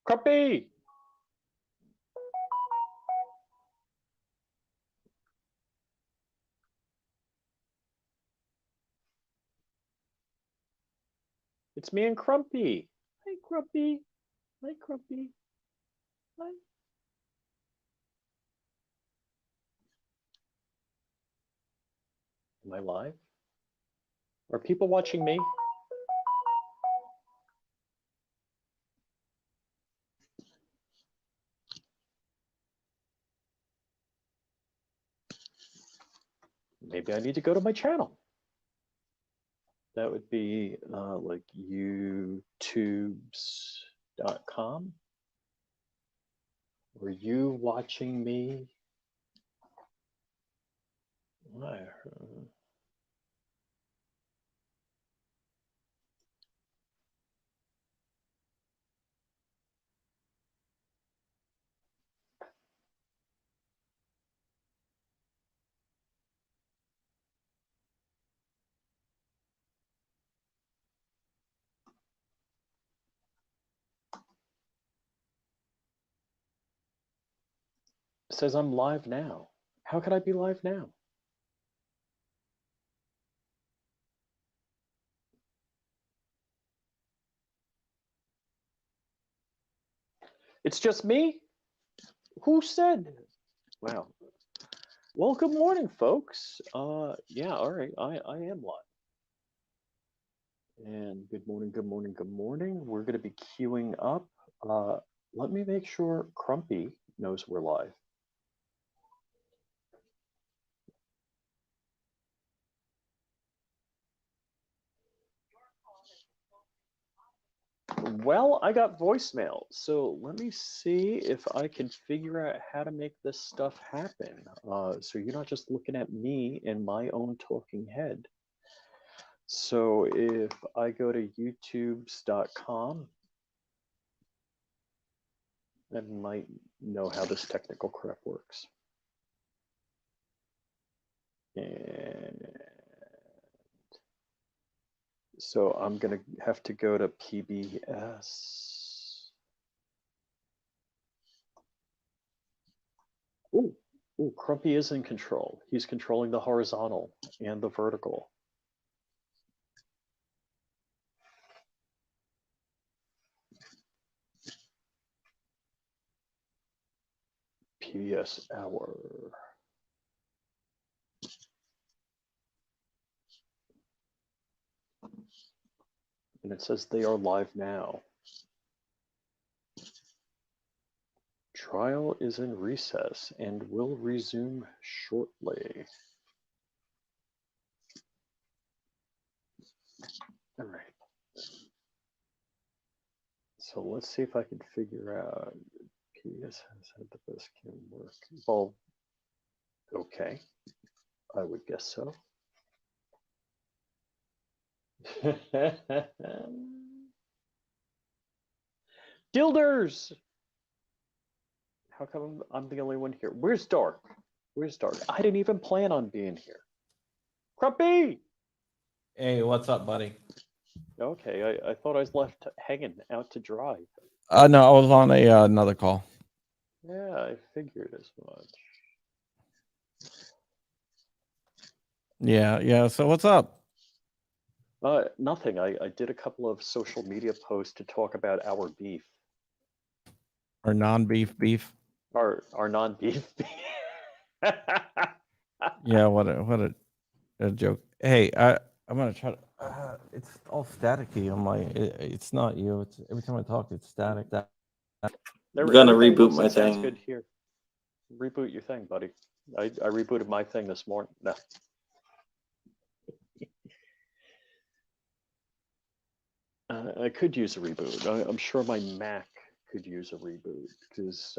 Crumpy! It's me and Crumpy. Hi, Crumpy. Hi, Crumpy. Hi. Am I live? Are people watching me? Maybe I need to go to my channel. That would be like youtubes.com. Were you watching me? It says I'm live now. How could I be live now? It's just me? Who said? Wow. Well, good morning, folks. Yeah, all right, I am live. And good morning, good morning, good morning. We're going to be queuing up. Let me make sure Crumpy knows we're live. Well, I got voicemail, so let me see if I can figure out how to make this stuff happen. So you're not just looking at me in my own talking head. So if I go to youtubes.com, I might know how this technical crap works. And so I'm going to have to go to PBS. Ooh, Crumpy is in control. He's controlling the horizontal and the vertical. PBS hour. And it says they are live now. Trial is in recess and will resume shortly. All right. So let's see if I can figure out PBS has had the best can work. Well, okay. I would guess so. Gilders! How come I'm the only one here? Where's Dark? Where's Dark? I didn't even plan on being here. Crumpy! Hey, what's up, buddy? Okay, I thought I was left hanging out to dry. No, I was on another call. Yeah, I figured as much. Yeah. So what's up? Nothing. I did a couple of social media posts to talk about our beef. Or non-beef beef? Our non-beef beef. Yeah, what a joke. Hey, I'm gonna try to. It's all staticky. I'm like, it's not you. It's every time I talk, it's static. I'm gonna reboot my Sounds thing. good here. Reboot your thing, buddy. I rebooted my thing this morning. No. I could use a reboot. I'm sure my Mac could use a reboot because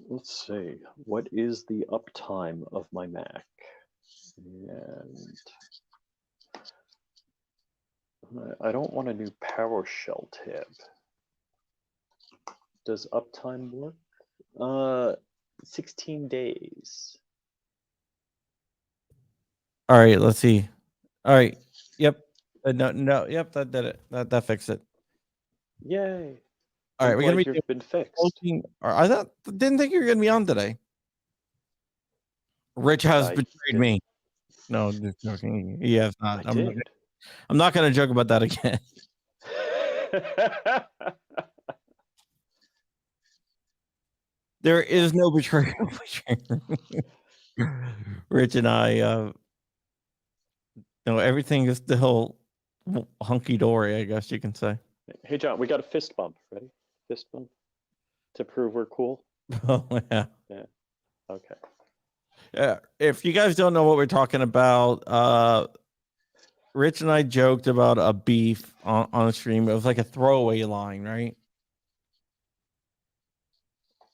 let's see, what is the uptime of my Mac? And I don't want a new PowerShell tab. Does uptime work? 16 days. All right, let's see. All right. Yep. No. Yep. That did it. That fixed it. Yay. All right, we're gonna be You've been fixed. didn't think you were gonna be on today. Rich has betrayed me. No, just joking. He has not. I'm not gonna joke about that again. There is no betrayal. Rich and I, everything is still hunky dory, I guess you can say. Hey, John, we got a fist bump. Ready? Fist bump to prove we're cool. Oh yeah. Yeah. Okay. Yeah. If you guys don't know what we're talking about, Rich and I joked about a beef on a stream. It was like a throwaway line, right?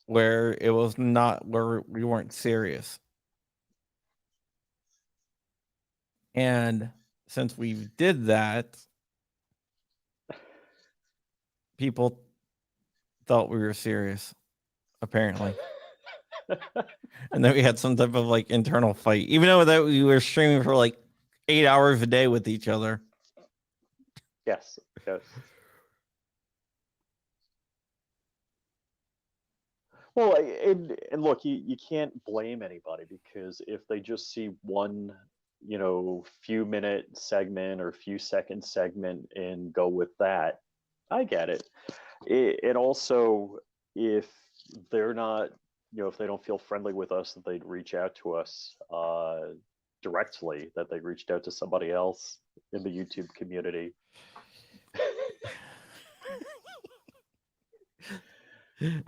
Where it was not where we weren't serious. And since we did that, people thought we were serious, apparently. And then we had some type of like internal fight, even though that we were streaming for like 8 hours a day with each other. Yes. Well, and look, you can't blame anybody, because if they just see one, few minute segment or few second segment and go with that, I get it. And also, if they're not, if they don't feel friendly with us, that they'd reach out to us directly, that they reached out to somebody else in the YouTube community.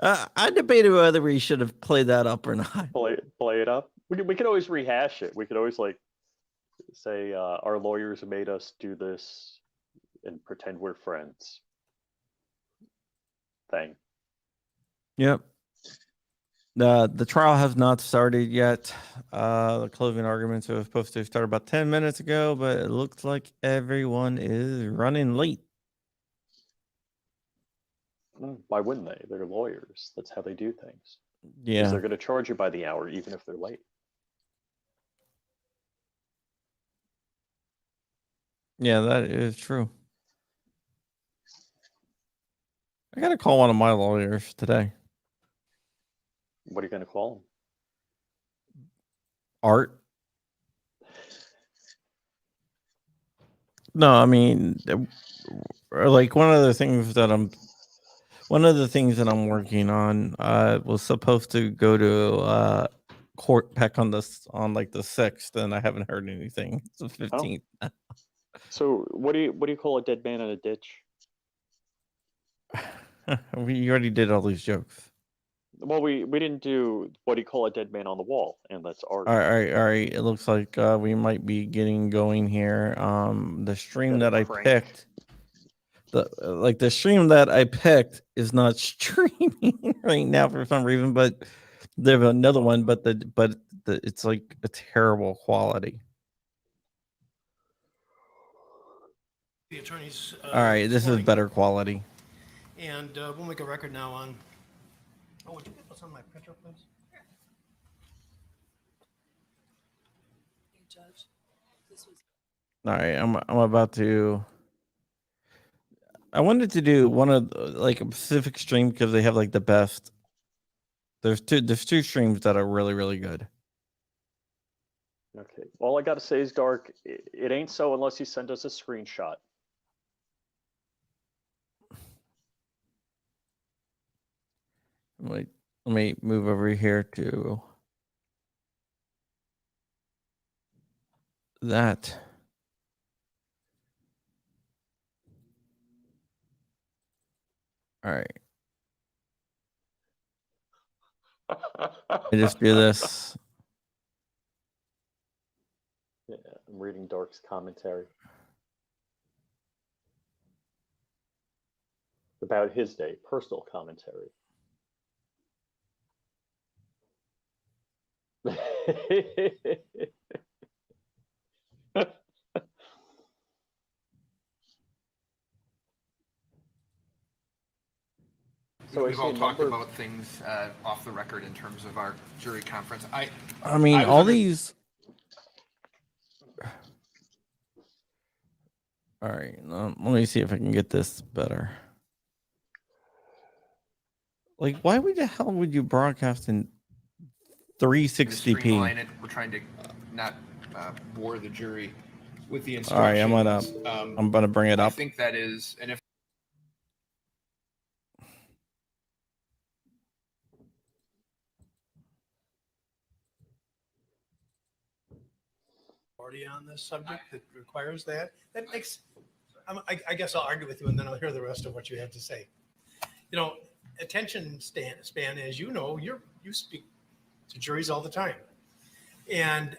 I debated whether we should have played that up or not. Play it up. We could always rehash it. We could always say our lawyers made us do this and pretend we're friends. Thing. Yep. The trial has not started yet. The closing arguments were supposed to start about 10 minutes ago, but it looks like everyone is running late. Why wouldn't they? They're lawyers. That's how they do things. Yeah. Because they're going to charge you by the hour, even if they're late. Yeah, that is true. I got to call one of my lawyers today. What are you going to call him? Art. No, I mean, like one of the things that I'm working on was supposed to go to court back on like the 6th, and I haven't heard anything. It's the 15th. Oh. So what do you call a dead man in a ditch? We already did all these jokes. Well, we didn't do what do you call a dead man on the wall, and that's art. All right. It looks like we might be getting going here. The stream that I picked, the stream that I picked is not streaming right now for some reason, but there's another one, but it's like a terrible quality. The attorneys. All right, this is better quality. And we'll make a record now on. Oh, would you get this on my printer, please? Hey, Judge, this was. All right, I'm about to. I wanted to do one of like a specific stream because they have like the best. There's two streams that are really, really good. Okay. All I got to say is, Dark, it ain't so unless you send us a screenshot. Let me move over here to that. All right. I just do this. Yeah, I'm reading Dark's commentary about his day, personal commentary. So we've all talked about things off the record in terms of our jury conference. I mean, all these. All right, let me see if I can get this better. Like, why would the hell would you broadcast in To 360p? streamline it, we're trying to not bore the jury with the All right, instructions. I'm gonna bring it I up. think that is, and if Already on this subject that requires that. That makes. I guess I'll argue with you, and then I'll hear the rest of what you have to say. You know, attention span, as you know, you speak to juries all the time, and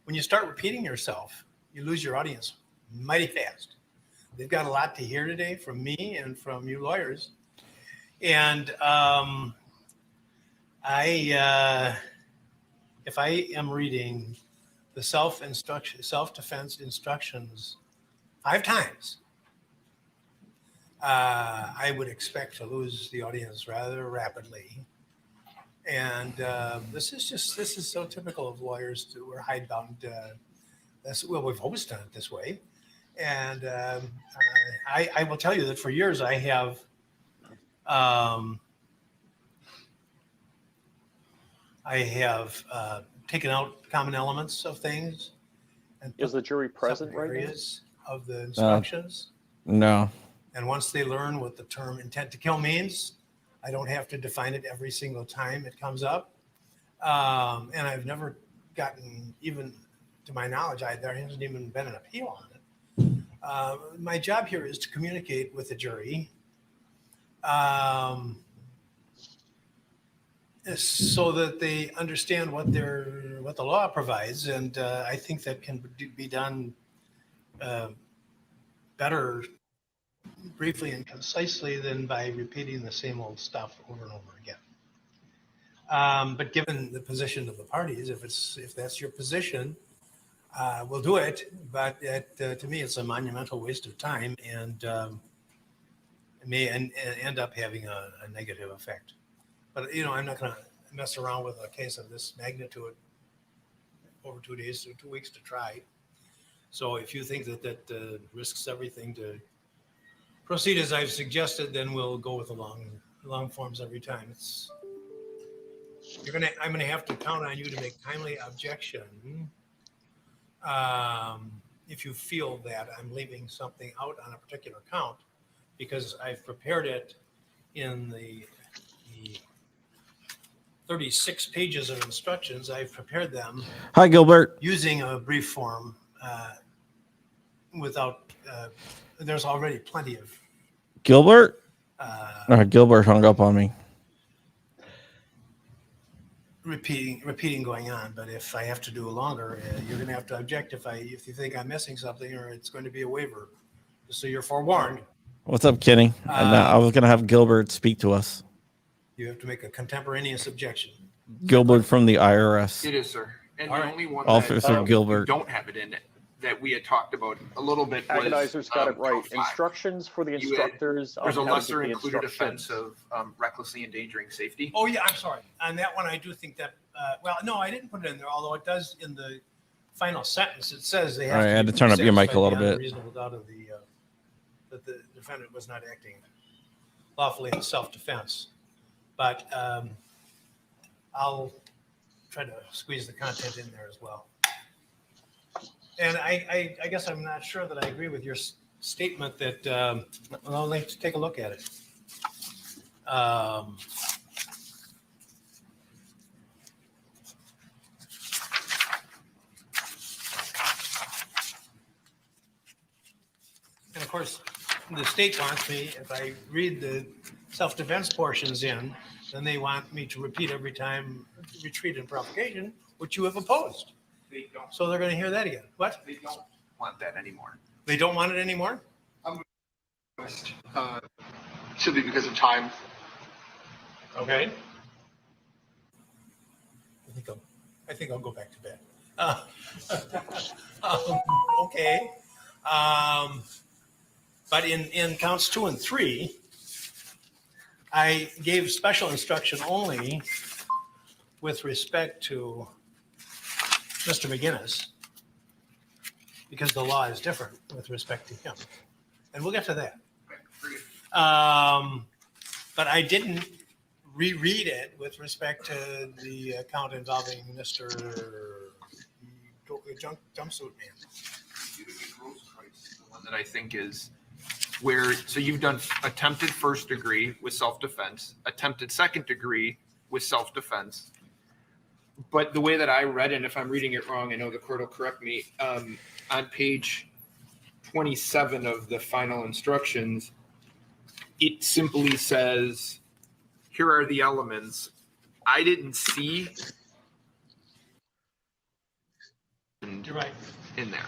when you start repeating yourself, you lose your audience mighty fast. They've got a lot to hear today from me and from you lawyers, and if I am reading the self-defense instructions 5 times, I would expect to lose the audience rather rapidly. And this is so typical of lawyers. We're hidebound. We've always done it this way. And I will tell you that for years I have taken out common elements of things. And Is the jury present right now? areas of the instructions. No. And once they learn what the term intent to kill means, I don't have to define it every single time it comes up. And I've never gotten, even to my knowledge, there hasn't even been an appeal on it. My job here is to communicate with the jury so that they understand what the law provides. And I think that can be done better briefly and concisely than by repeating the same old stuff over and over again. But given the position of the parties, if that's your position, we'll do it. But to me, it's a monumental waste of time, and it may end up having a negative effect. But I'm not going to mess around with a case of this magnitude over 2 days or 2 weeks to try. So if you think that risks everything to proceed as I've suggested, then we'll go with the long forms every time. I'm gonna have to count on you to make timely objection if you feel that I'm leaving something out on a particular count, because I've prepared it in the 36 pages of instructions. I've prepared them. Hi, Gilbert. Using a brief form without. There's already plenty of. Gilbert? Gilbert hung up on me. Repeating going on, but if I have to do longer, you're going to have to object if you think I'm missing something, or it's going to be a waiver. Just so you're forewarned. What's up, Kenny? I was going to have Gilbert speak to us. You have to make a contemporaneous objection. Gilbert from the IRS. it is, sir. And All the right. only one Officer that Gilbert. don't have it in it that we had talked about a little bit was Agonizer's got it right. count 5. Instructions for the You had- instructors. There's a on how to lesser give the included offense instructions. of recklessly endangering safety. Oh yeah, I'm sorry. On that one, I do think that. Well, no, I didn't put it in there. Although it does in the final sentence, it says they have. All right, to I had be to turn up your mic a satisfied little beyond bit. Reasonable doubt of that the defendant was not acting lawfully in self-defense, but I'll try to squeeze the content in there as well. And I guess I'm not sure that I agree with your statement that. Well, let's take a look at it. And of course, the state wants me, if I read the self-defense portions in, then they want me to repeat every time retreat and provocation, which you have opposed. They don't. So they're going to hear that again. What? They don't want that anymore. They don't want it anymore? Simply because of time. Okay. I think I'll go back to bed. Okay. But in counts 2 and 3, I gave special instruction only with respect to Mr. McGinnis, because the law is different with respect to him. And we'll get to that. But I didn't reread it with respect to the account involving Mr. Jumpsuit Man. The one that I think is where, so you've done attempted first degree with self-defense, attempted second degree with self-defense. But the way that I read it, and if I'm reading it wrong, I know the court will correct me, on page 27 of the final instructions, it simply says, here are the elements. I didn't see You're right. in there.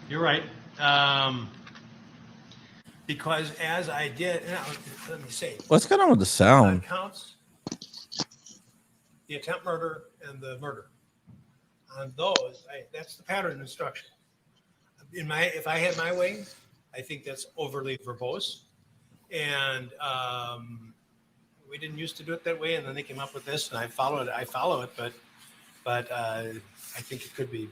You're right. Because as I did, now, let me say, What's going on with the on sound? counts, the attempt murder and the murder, on those, that's the pattern instruction. If I had my way, I think that's overly verbose, and we didn't used to do it that way, and then they came up with this, and I follow it, but I think it could be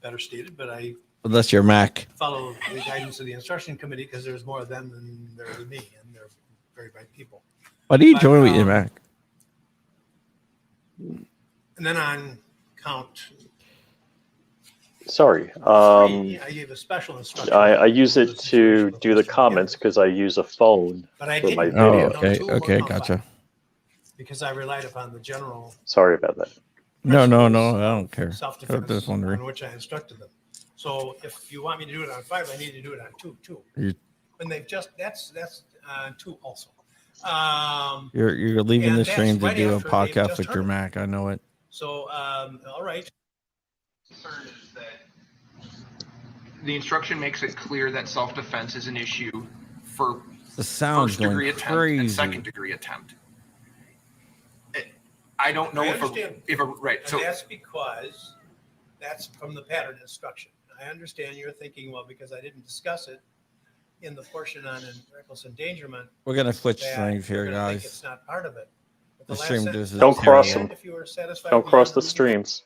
better stated, but I That's your Mac. follow the guidance of the instruction committee because there's more of them than there is me, and they're very bright people. Why do you But, join with your Mac? And then on count Sorry. three, I gave a special instruction. I use it to do the comments because I use a phone But I for didn't. my Oh, video. okay, Two or okay, count five, gotcha. because I relied upon the general Sorry about that. No, I principles don't of care. I was self-defense just wondering. on which I instructed them. So if you want me to do it on 5, I need to do it on 2 too. You- And they've just that's 2 also. You're leaving And the that's stream to right do a after they've podcast just with your heard it. Mac. I know it. So all right. Concern is that the instruction makes it clear that self-defense is an issue for The sound's first degree going attempt and crazy. second degree attempt. I don't know I if understand. right. And So that's because that's from the pattern instruction. I understand you're thinking, well, because I didn't discuss it in the portion on reckless endangerment, We're gonna switch that streams you're here, gonna think guys. it's not part of it. But The last stream sentence does Don't cross at the them. end, if you were satisfied Don't cross beyond the reasonable- streams.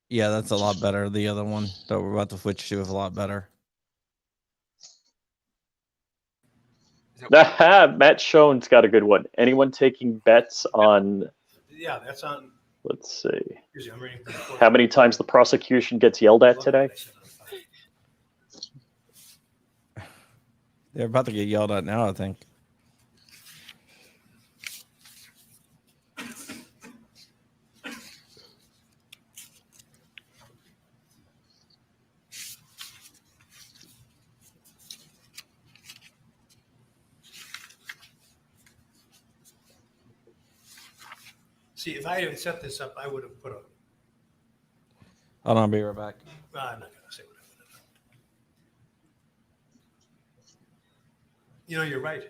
Yeah, that's a lot better. The other one that we're about to switch to is a lot better. Matt Schoen's got a good one. Anyone taking bets on, Yeah, that's on. let's see, Excuse me, I'm reading from the court. how many times the prosecution gets yelled at Look today? what I said on 5. They're about to get yelled at now, I think. See, if I had set this up, I would have put a. Hold on, I'll be right back. I'm not going to say what I would have done. You know, you're right.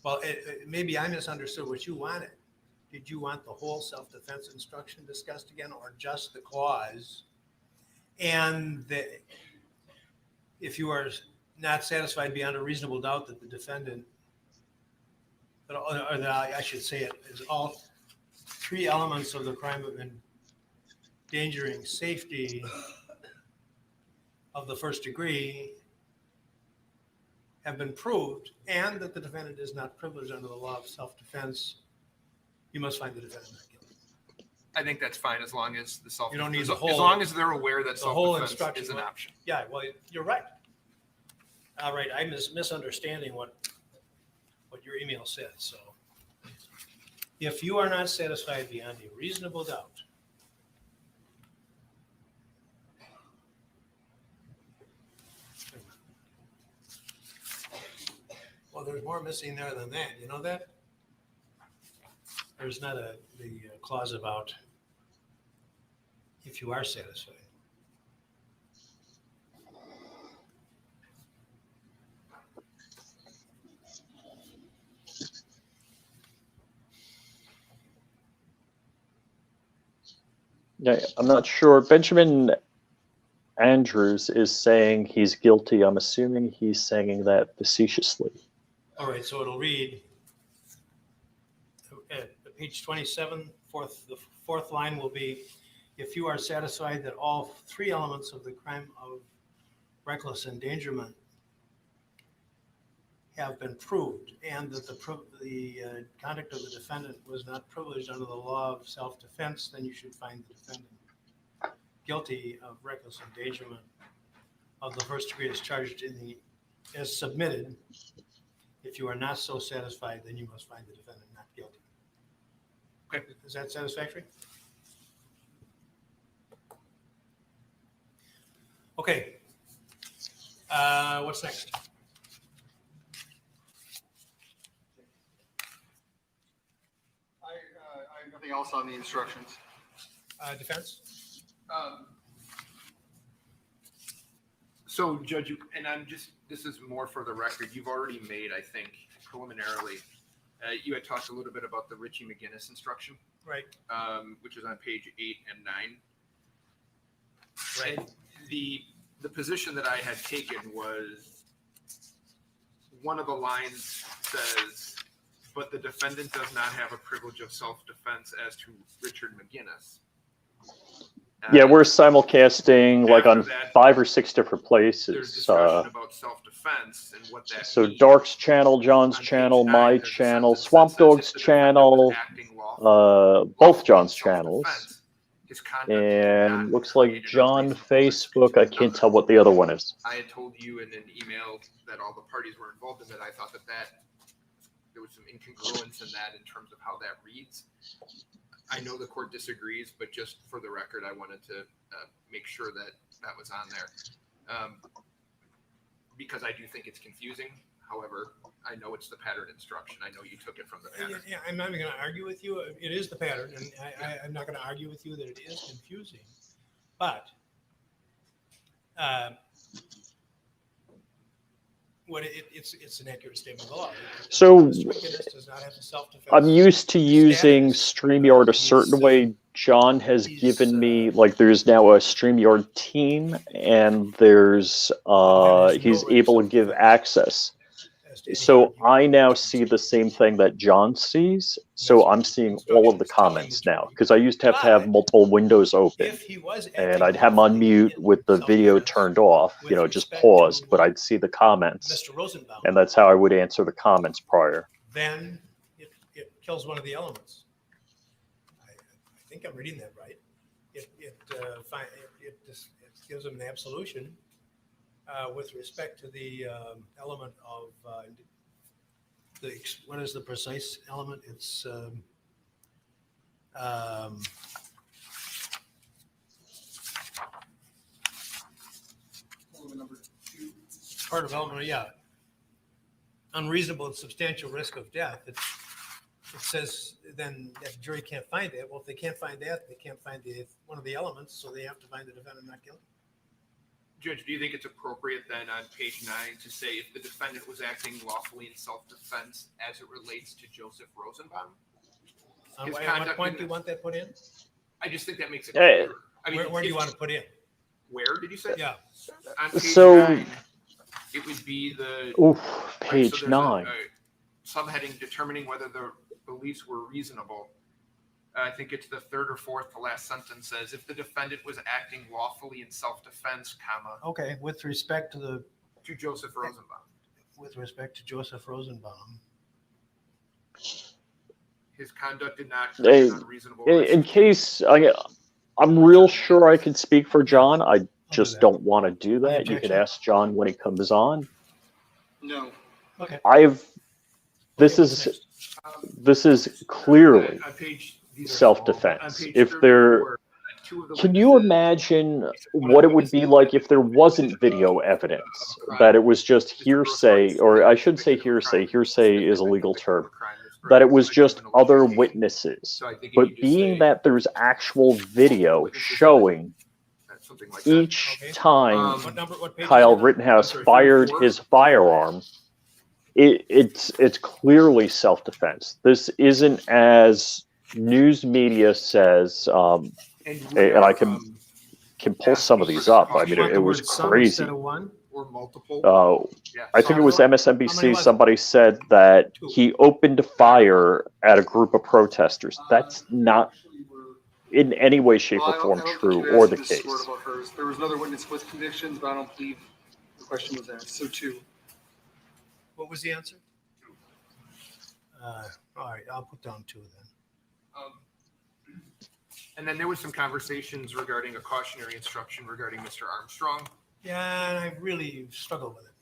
Well, maybe I misunderstood what you wanted. Did you want the whole self-defense instruction discussed again, or just the clause? And if you are not satisfied beyond a reasonable doubt that the defendant, I should say it, is all 3 elements of the crime of endangering safety of the first degree have been proved, and that the defendant is not privileged under the law of self-defense, you must find the defendant not guilty. I think that's fine as long as the self. You don't need as the whole- long as they're aware that the whole self-defense instruction. is an option. Yeah, well, you're right. All right, I'm misunderstanding what your email said. So if you are not satisfied beyond a reasonable doubt, well, there's more missing there than that. You know that? There's not the clause about if you are satisfied. Yeah, I'm not sure. Benjamin Andrews is saying he's guilty. I'm assuming he's saying that facetiously. All right, so it'll read, page 27, the fourth line will be, if you are satisfied that all three elements of the crime of reckless endangerment have been proved, and that the conduct of the defendant was not privileged under the law of self-defense, then you should find the defendant guilty of reckless endangerment of the first degree as charged as submitted. If you are not so satisfied, then you must find the defendant not guilty. Okay. Is that satisfactory? Okay. What's next? I have nothing else on the instructions. Defense? So, Judge, this is more for the record. You've already made, I think, preliminarily, you had talked a little bit about the Ritchie McGinnis instruction, Right. which is on page 8 and 9. Right. And the position that I had taken was one of the lines says, but the defendant does not have a privilege of self-defense as to Richard McGinnis. Yeah, we're simulcasting like on that, 5 or 6 different There's places. discussion about self-defense and what that So means. Dark's channel, John's On page channel, 9, my there's a channel, sentence that Swamp says, Dog's if the defendant channel, was acting lawfully both in John's self-defense, channels. his conduct did And not looks like create an John unreasonable risk Facebook. to I can't another. tell what the other one is. I had told you in an email that all the parties were involved in that. I thought that there was some incongruence in that in terms of how that reads. I know the court disagrees, but just for the record, I wanted to make sure that that was on there. Because I do think it's confusing. However, I know it's the pattern instruction. I know you took it from the pattern. Yeah, I'm not even going to argue with you. It is the pattern, and I'm not going to argue with you that it is confusing. But it's an accurate statement of the law. So Mr. McGinnis does not have a self-defense. I'm used to using status. StreamYard a certain He's, way. John has he's, given me, like, there's now a StreamYard team, and there's he's able to give access. So I now see the same thing that John sees. So I'm seeing all of the comments now, because I used to have multiple windows open, If he was and I'd have them on mute with the video turned off, you know, just paused, but I'd see the comments, Mr. Rosenbaum, and that's how I would answer the comments prior. then it kills one of the elements. I think I'm reading that right. It gives him an absolution with respect to the element of what is the precise element? It's part of element, yeah. Unreasonable and substantial risk of death. It says then that the jury can't find it. Well, if they can't find that, they can't find one of the elements, so they have to find the defendant not guilty. Judge, do you think it's appropriate then on page 9 to say if the defendant was acting lawfully in self-defense as it relates to Joseph Rosenbaum? His At what conduct point in do you want that put in? I just think that makes it Hey. clearer. I mean, Where do you want to put in? Where did you say? Yeah. On page So- 9, it would be the Oof, right, so page there's 9. a subheading determining whether the beliefs were reasonable. I think it's the third or fourth, the last sentence says, if the defendant was acting lawfully in self-defense, comma, Okay, with respect to Joseph Rosenbaum. Joseph Rosenbaum. His conduct did not create an unreasonable risk. In case I'm real sure I can speak for John, I just that. don't want to do that. You objection? could ask John when he comes on. No. Okay. This is clearly On page- these are self-defense. on page If 34, there, two of the can you witnesses- imagine what it would be like if there wasn't video evidence, that it was just hearsay, or I should say hearsay. Hearsay is a legal term. That it was just other witnesses. So I think if But you just being say- that there's actual video showing something like that. each Okay. time What number? What page? Kyle is it on? Rittenhouse I'm sorry, fired 34? his firearm, it's clearly self-defense. This isn't, as news media says, And and I can pull some of these up. I mean, You want it the was word some crazy. Instead of one? or multiple? Yeah. I think it was How many MSNBC. was it? Somebody said that he opened fire at a group of protesters. That's not in any way, shape, or form true or the case. About hers. There was another witness with convictions, but I don't believe the question was asked. So 2. What was the answer? All right, I'll put down 2 then. And then there was some conversations regarding a cautionary instruction regarding Mr. Armstrong. Yeah, and I really struggled with it.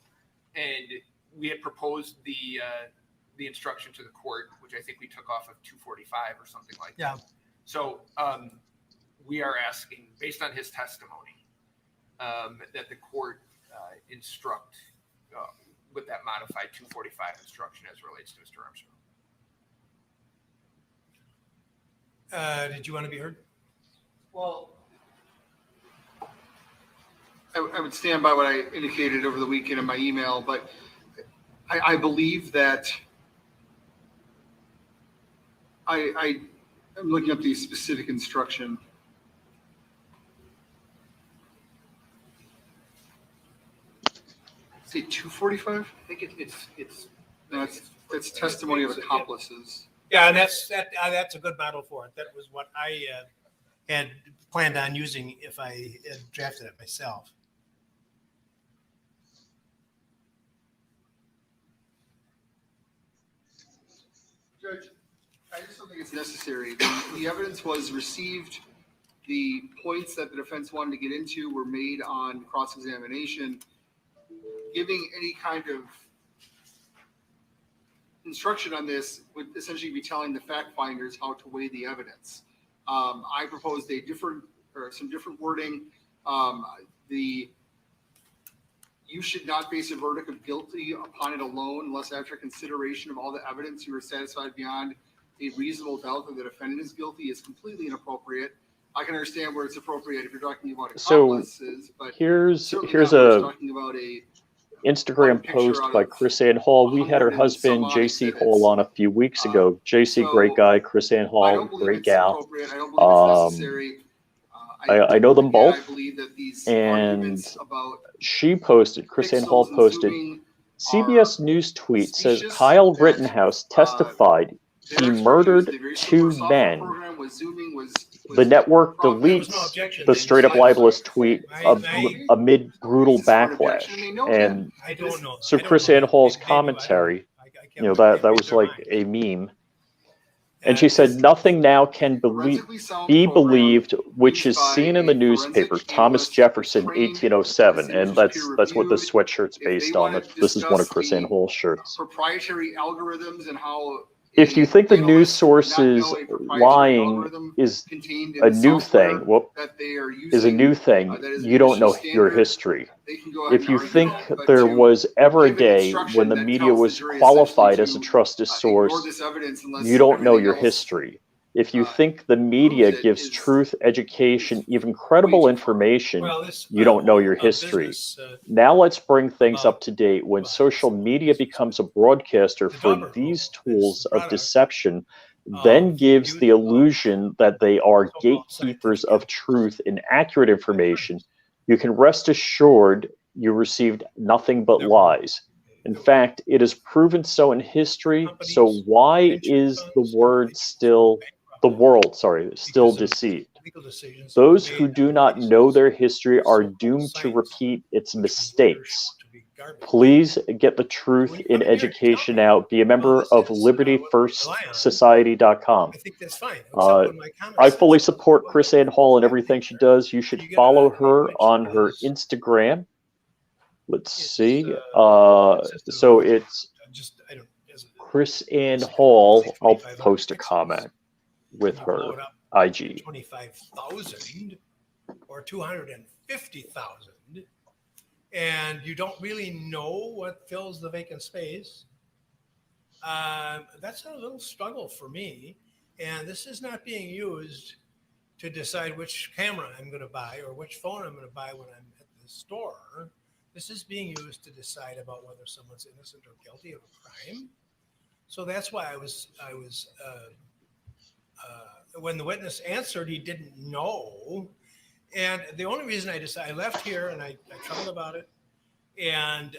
And we had proposed the instruction to the court, which I think we took off of 245 or something like that. Yeah. So we are asking, based on his testimony, that the court instruct with that modified 245 instruction as relates to Mr. Armstrong. Did you want to be heard? Well, I would stand by what I indicated over the weekend in my email, but I believe that I'm looking up the specific instruction. Say 245? I think it's No, it's testimony of accomplices. Yeah, and that's a good model for it. That was what I had planned on using if I had drafted it myself. Judge, I just don't think it's necessary. The evidence was received. The points that the defense wanted to get into were made on cross-examination. Giving any kind of instruction on this would essentially be telling the fact finders how to weigh the evidence. I proposed some different wording. You should not base a verdict of guilty upon it alone unless after consideration of all the evidence you are satisfied beyond a reasonable doubt that the defendant is guilty is completely inappropriate. I can understand where it's appropriate if you're talking about accomplices, but here's a talking about a Instagram post by Chris Ann Hall. We had her husband JC Hall on a few weeks ago. JC, great guy. Chris Ann Hall, great gal. I know them both, and she posted, Chris Ann Hall posted, CBS News tweet says Kyle Rittenhouse testified he murdered 2 men. The network deletes the straight up libelous tweet amid brutal backlash. And so Chris Ann Hall's commentary, that was like a meme. And she said, nothing now can be believed which is seen in the newspaper, Thomas Jefferson, 1807. And that's what this sweatshirt's based on. This is one of Chris Ann Hall's shirts. Proprietary algorithms and how if you think the news sources lying is a new thing, you don't know your history. If you think there was ever a day when the media was qualified as a trusted source, you don't know your history. If you think the media gives truth, education, even credible information, you don't know your history. Now let's bring things up to date. When social media becomes a broadcaster for these tools of deception, then gives the illusion that they are gatekeepers of truth and accurate information, you can rest assured you received nothing but lies. In fact, it is proven so in history. So why is the world still deceived? Those who do not know their history are doomed to repeat its mistakes. Please get the truth in education out. Be a member of LibertyFirstSociety.com. I think that's fine. I fully support Chris Ann Hall and everything she does. You should follow her on her Instagram. Let's see. So it's Chris Ann Hall. I'll post a comment with her IG. 25,000 or 250,000, and you don't really know what fills the vacant space. That's a little struggle for me, and this is not being used to decide which camera I'm going to buy or which phone I'm going to buy when I'm at the store. This is being used to decide about whether someone's innocent or guilty of a crime. So that's why I was when the witness answered, he didn't know. And the only reason I left here and I troubled about it And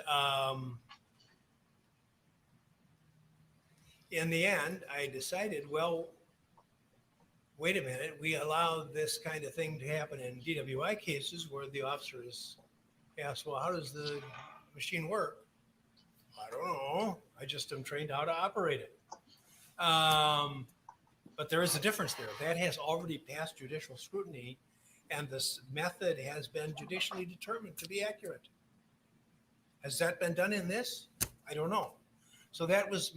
in the end, I decided, well, wait a minute, we allow this kind of thing to happen in DWI cases where the officer is asked, well, how does the machine work? I don't know. I just am trained how to operate it. But there is a difference there. That has already passed judicial scrutiny, and this method has been judicially determined to be accurate. Has that been done in this? I don't know. So that was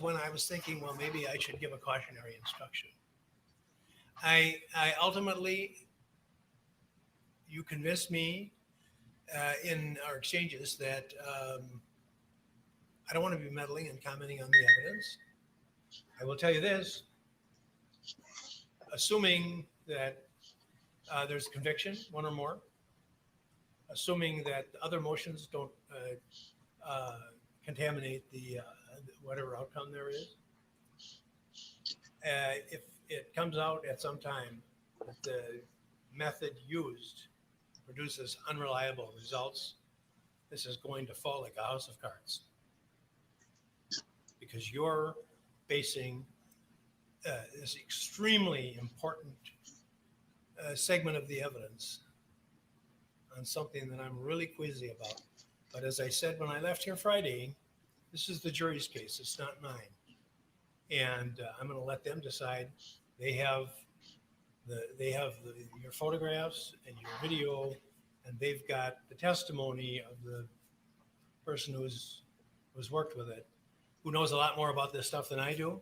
when I was thinking, well, maybe I should give a cautionary instruction. I ultimately, you convinced me in our exchanges that I don't want to be meddling and commenting on the evidence. I will tell you this, assuming that there's conviction, one or more, assuming that other motions don't contaminate the whatever outcome there is. If it comes out at some time that the method used produces unreliable results, this is going to fall like a house of cards. Because you're basing this extremely important segment of the evidence on something that I'm really queasy about. But as I said when I left here Friday, this is the jury's case, it's not mine. And I'm going to let them decide. They have your photographs and your video, and they've got the testimony of the person who's worked with it, who knows a lot more about this stuff than I do.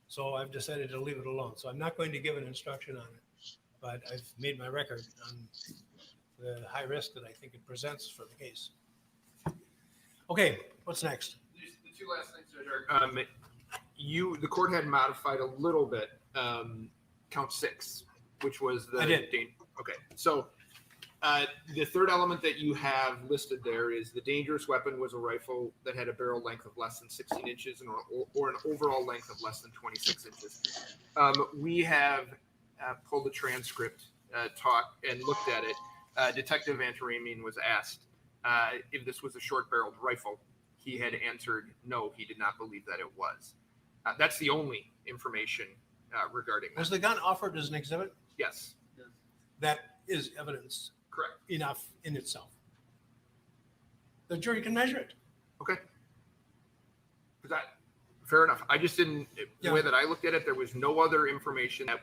So I've decided to leave it alone. So I'm not going to give an instruction on it, but I've made my record on the high risk that I think it presents for the case. Okay, what's next? The two last things that are, the court had modified a little bit count 6, which was the. I did. Okay, so the third element that you have listed there is the dangerous weapon was a rifle that had a barrel length of less than 16 inches or an overall length of less than 26 inches. We have pulled the transcript, talked and looked at it. Detective Antaramian was asked if this was a short-barreled rifle. He had answered no, he did not believe that it was. That's the only information regarding that. Was the gun offered as an exhibit? Yes, That is evidence correct. enough in itself. The jury can measure it. Okay. Fair enough. I just didn't, Yeah. the way that I looked at it, there was no other information that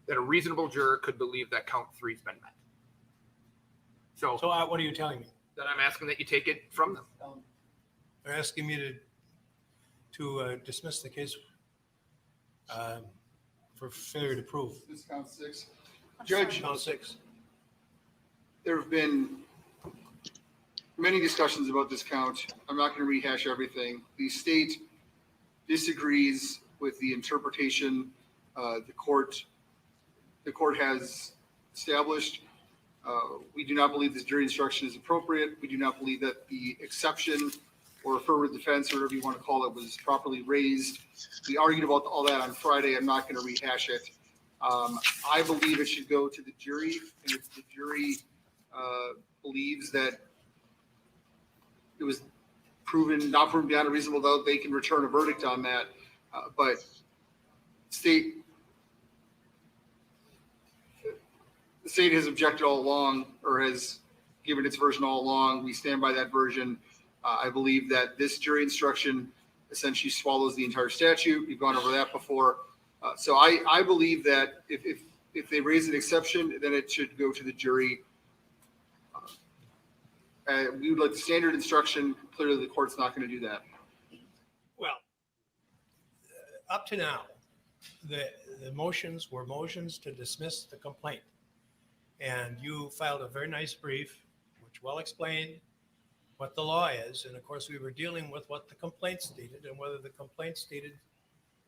a reasonable juror could believe that count 3's been met. So What are you telling me? that I'm asking that you take it from them. They're asking me to dismiss the case for failure to prove. This count 6. Judge, Count 6. there have been many discussions about this count. I'm not going to rehash everything. The state disagrees with the interpretation the court has established. We do not believe this jury instruction is appropriate. We do not believe that the exception or affirmative defense, or whatever you want to call it, was properly raised. We argued about all that on Friday. I'm not going to rehash it. I believe it should go to the jury, and if the jury believes that it was not proven beyond a reasonable doubt, they can return a verdict on that. But the state has objected all along, or has given its version all along. We stand by that version. I believe that this jury instruction essentially swallows the entire statute. We've gone over that before. So I believe that if they raise an exception, then it should go to the jury. We would like the standard instruction. Clearly, the court's not going to do that. Well, up to now, the motions were motions to dismiss the complaint. And you filed a very nice brief, which well explained what the law is. And of course, we were dealing with what the complaint stated and whether the complaint stated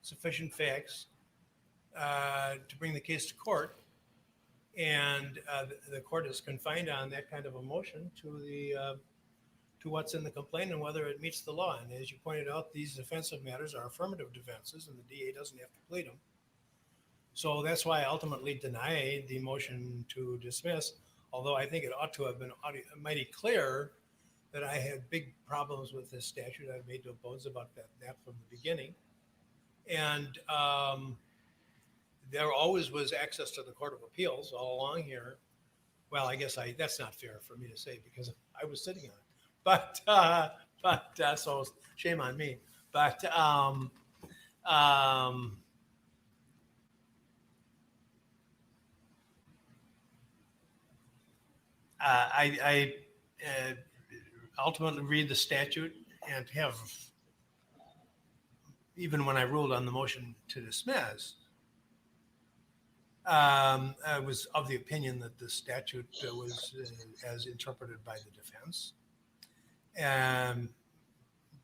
sufficient facts to bring the case to court. And the court is confined on that kind of a motion to what's in the complaint and whether it meets the law. And as you pointed out, these defensive matters are affirmative defenses, and the DA doesn't have to plead them. So that's why I ultimately denied the motion to dismiss, although I think it ought to have been mighty clear that I had big problems with this statute. I've made no bones about that from the beginning. And there always was access to the Court of Appeals all along here. Well, I guess that's not fair for me to say because I was sitting on it. But so shame on me. But I ultimately read the statute and have, even when I ruled on the motion to dismiss, I was of the opinion that the statute was as interpreted by the defense,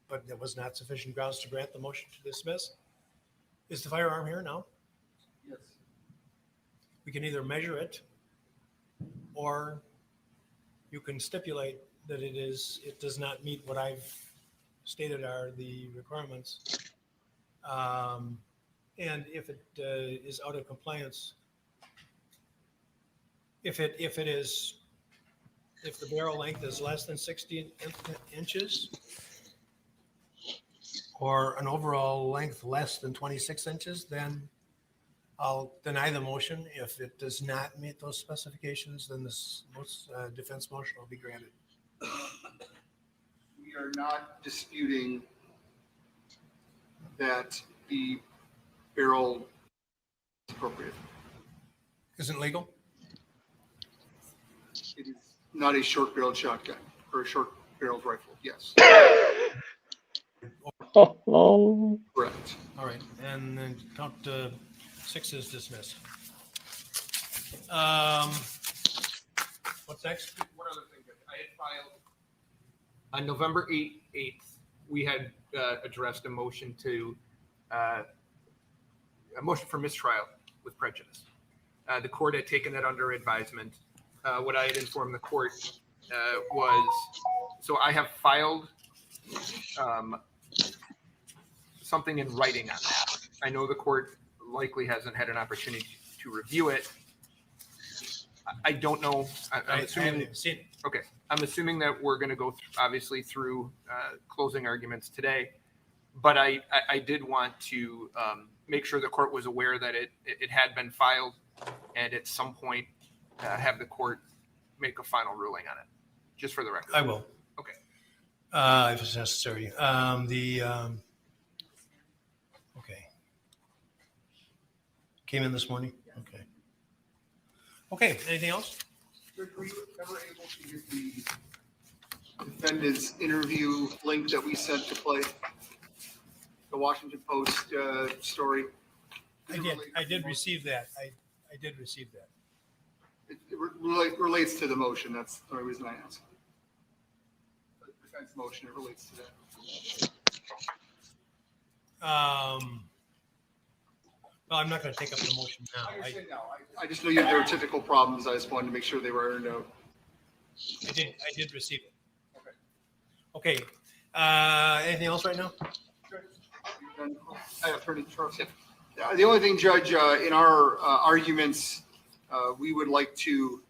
but there was not sufficient grounds to grant the motion to dismiss. Is the firearm here now? Yes. We can either measure it, or you can stipulate that it does not meet what I've stated are the requirements. And if it is out of compliance, if the barrel length is less than 60 inches, or an overall length less than 26 inches, then I'll deny the motion. If it does not meet those specifications, then this defense motion will be granted. We are not disputing that the barrel is appropriate. Isn't legal? It is not a short-barreled shotgun or a short-barreled rifle. Yes, Oh, correct. All right, and then count 6 is dismissed. What's next? One other thing, I had filed on November 8th, we had addressed a motion for mistrial with prejudice. The court had taken that under advisement. What I had informed the court was, so I have filed something in writing on that. I know the court likely hasn't had an opportunity to review it. I don't know. I haven't even seen it. Okay, I'm assuming that we're going to go obviously through closing arguments today, but I did want to make sure the court was aware that it had been filed, and at some point have the court make a final ruling on it, just for the record. I will. Okay. If it's necessary. Okay. Came in this morning? Okay. Okay, anything else? Rick, were you ever able to get the defendant's interview link that we sent to play? The Washington Post story? I did receive that. I did receive that. It relates to the motion. That's the only reason I asked. The defense motion, it relates to that. Well, I'm not going to take up the motion now. I understand now. I just know you had their typical problems. I just wanted to make sure they were ironed out. I did receive it. Okay. Anything else right now? Attorney Charles. The only thing, Judge, in our arguments, we would like to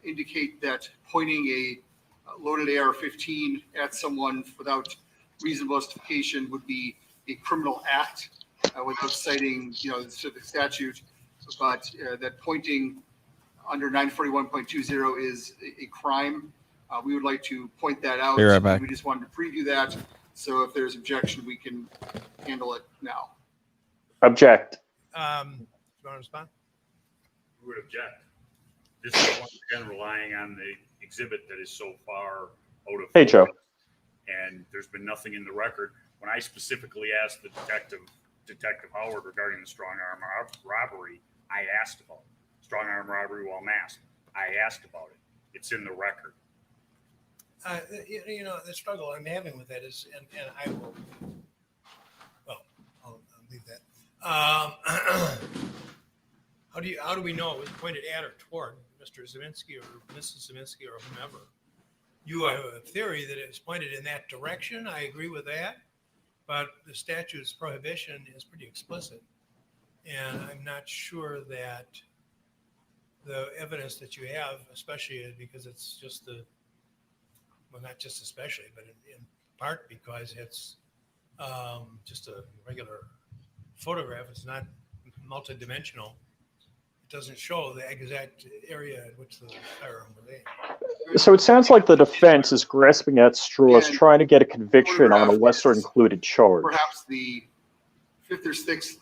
indicate that pointing a loaded AR-15 at someone without reasonable justification would be a criminal act without citing, the specific statute, but that pointing under 941.20 is a crime. We would like to point that out. Be right back. We just wanted to preview that. So if there's objection, we can handle it now. object. Do you want to respond? We would object. This is once again relying on the exhibit that is so far out of. Hey, Joe. And there's been nothing in the record. When I specifically asked the Detective Howard regarding the strong arm robbery, I asked about it. Strong arm robbery while masked. I asked about it. It's in the record. The struggle I'm having with that is, and I will, well, I'll leave that. How do we know it was pointed at or toward Mr. Zeminski or Mrs. Zeminski or whomever? You have a theory that it's pointed in that direction. I agree with that, but the statute's prohibition is pretty explicit, and I'm not sure that the evidence that you have, especially because it's just the well, not just especially, but in part because it's just a regular photograph. It's not multidimensional. It doesn't show the exact area at which the firearm was aimed. So it sounds like the defense is grasping at straws, And trying to get a conviction on a photograph lesser is included charge. Perhaps the fifth or sixth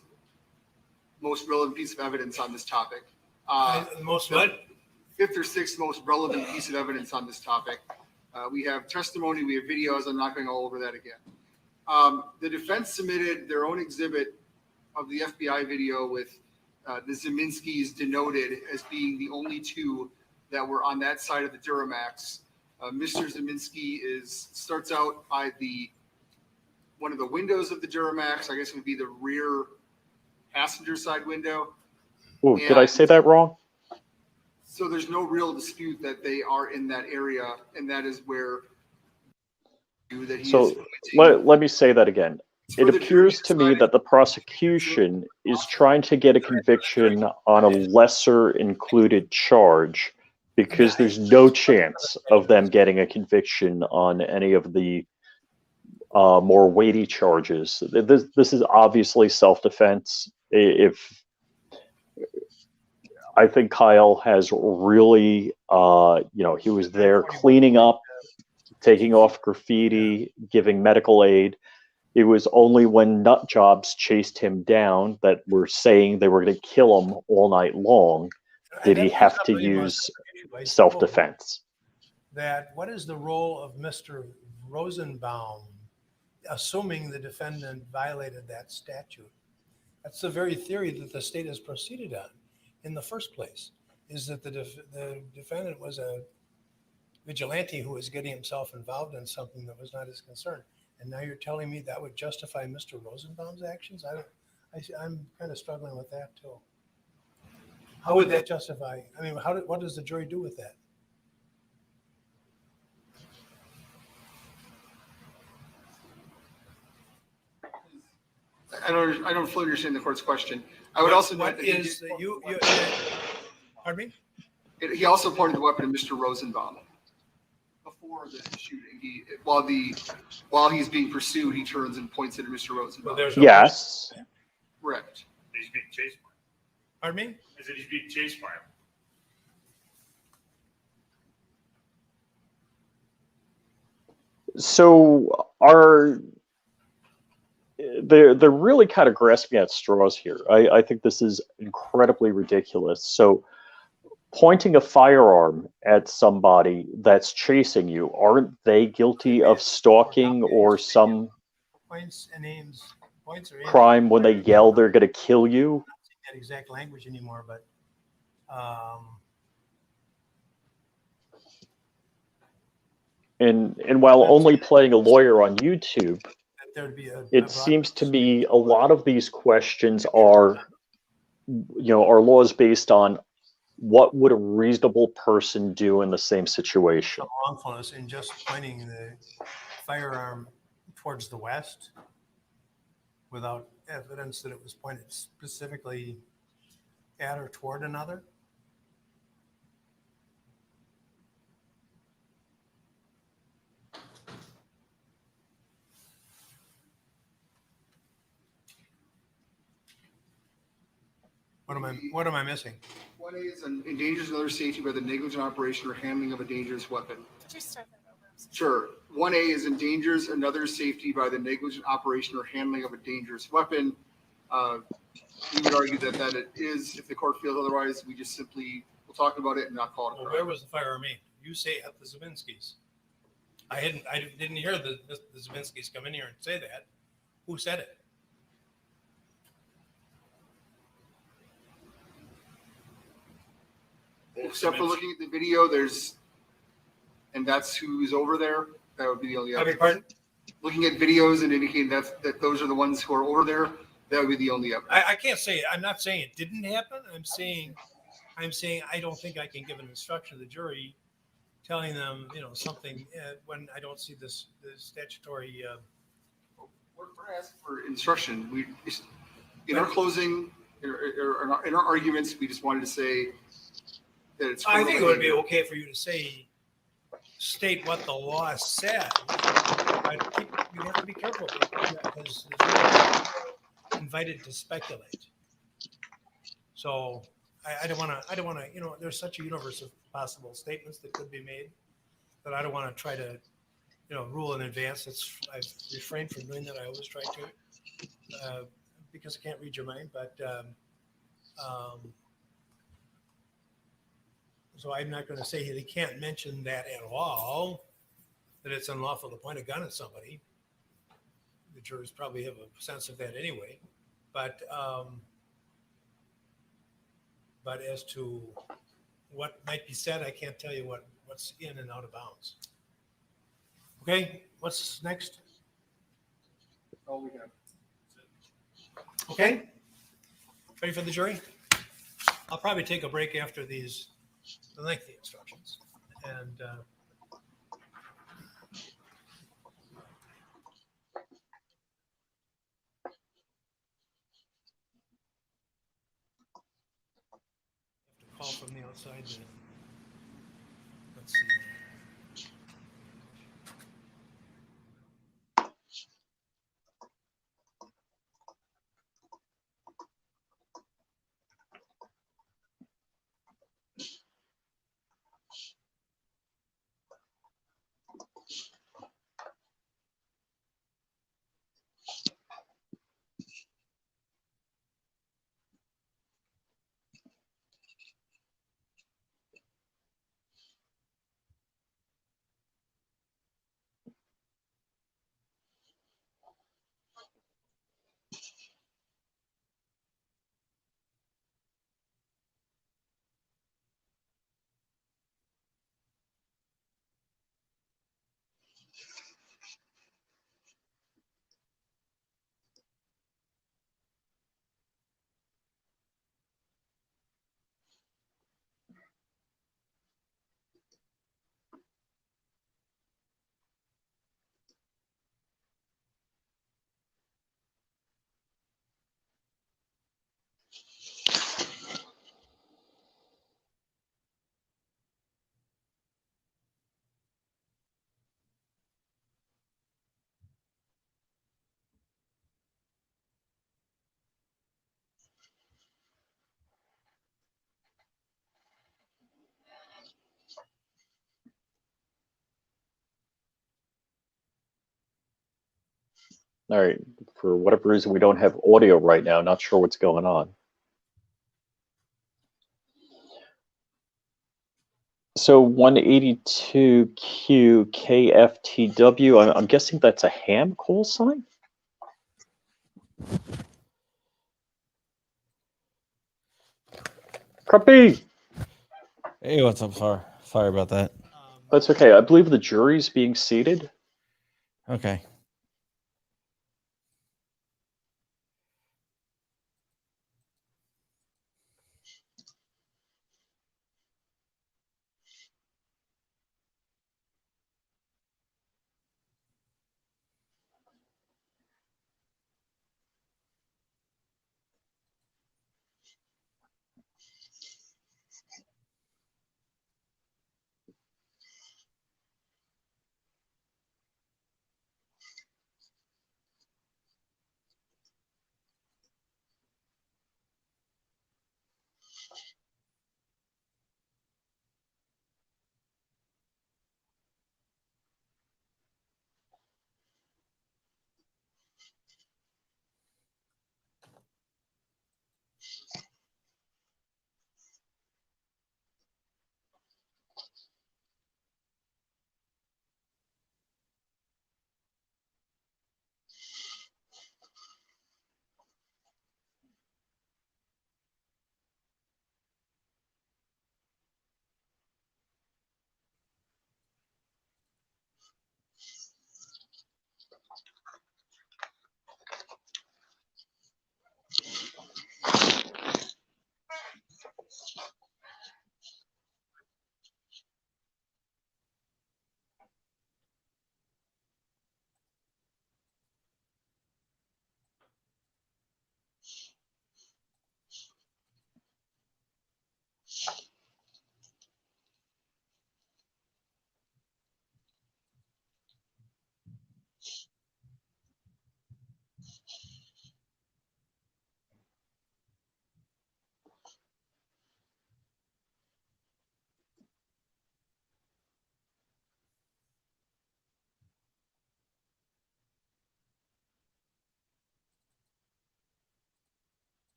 most relevant piece of evidence on this topic. Most what? Fifth or sixth most relevant piece of evidence on this topic. We have testimony, we have videos. I'm not going to go over that again. The defense submitted their own exhibit of the FBI video with the Zeminskis denoted as being the only two that were on that side of the Duramax. Mr. Zeminski starts out by one of the windows of the Duramax. I guess it would be the rear passenger side window. Oh, did I say that wrong? So there's no real dispute that they are in that area, and that is where that he So is let me say that again. It appears to me that the prosecution is trying to get a conviction on a lesser included charge because there's no chance of them getting a conviction on any of the more weighty charges. This is obviously self-defense. If I think Kyle has really, he was there cleaning up, taking off graffiti, giving medical aid. It was only when nut jobs chased him down that were saying they were going to kill him all night long did he have to use self-defense. That what is the role of Mr. Rosenbaum, assuming the defendant violated that statute? That's the very theory that the state has proceeded on in the first place, is that the defendant was a vigilante who was getting himself involved in something that was not his concern. And now you're telling me that would justify Mr. Rosenbaum's actions? I'm kind of struggling with that too. How would that justify? I mean, what does the jury do with that? I don't fully understand the court's question. I would also note that pardon me? He also pointed the weapon at Mr. Rosenbaum before the shooting. While he's being pursued, he turns and points it at Mr. Rosenbaum. Yes. Correct. He's being chased by him. Pardon me? I said he's being chased by him. So they're really kind of grasping at straws here. I think this is incredibly ridiculous. So pointing a firearm at somebody that's chasing you, aren't they guilty of stalking or some Points and aims, points or aims. Crime when they yell they're going to kill you? I'm not saying that exact language anymore, but and while only playing a lawyer on YouTube, there'd be it seems to me a lot of these questions are laws based on what would a reasonable person do in the same situation. some wrongfulness in just pointing the firearm towards the west without evidence that it was pointed specifically at or toward another. What am I missing? 1A is endangers another safety by the negligent operation or handling of a dangerous weapon. Could you start that over? Sure. 1A is endangers another safety by the negligent operation or handling of a dangerous weapon. We would argue that it is. If the court feels otherwise, we just simply will talk about it and not call it a Well, crime. where was the firearm aimed? You say at the Zeminskis. I didn't hear the Zeminskis come in here and say that. Who said it? Except for looking at the video, and that's who's over there. That would be the only I beg evidence. pardon? Looking at videos and indicating that those are the ones who are over there, that would be the only evidence. I can't say. I'm not saying it didn't happen. I'm saying I don't think I can give an instruction to the jury, telling them something when I don't see the statutory. We're asking for instruction. In our closing, in our arguments, we just wanted to say that it's. I think it would be okay for you to say state what the law says, you have to be careful because there's invited to speculate. So I don't want to, there's such a universe of possible statements that could be made that I don't want to try to, rule in advance. I've refrained from doing that. I always try to, because I can't read your mind, but, so I'm not going to say he can't mention that at all, that it's unlawful to point a gun at somebody. The jurors probably have a sense of that anyway. But as to what might be said, I can't tell you what's in and out of bounds. Okay, what's next? All we have. Okay, ready for the jury? I'll probably take a break after the lengthy instructions. And call from the outside. Let's see. All right. For whatever reason, we don't have audio right now. Not sure what's going on. So 182Q KFTW, I'm guessing that's a ham call sign? Copy! Hey, what's up? Sorry about that. That's okay. I believe the jury's being seated. Okay.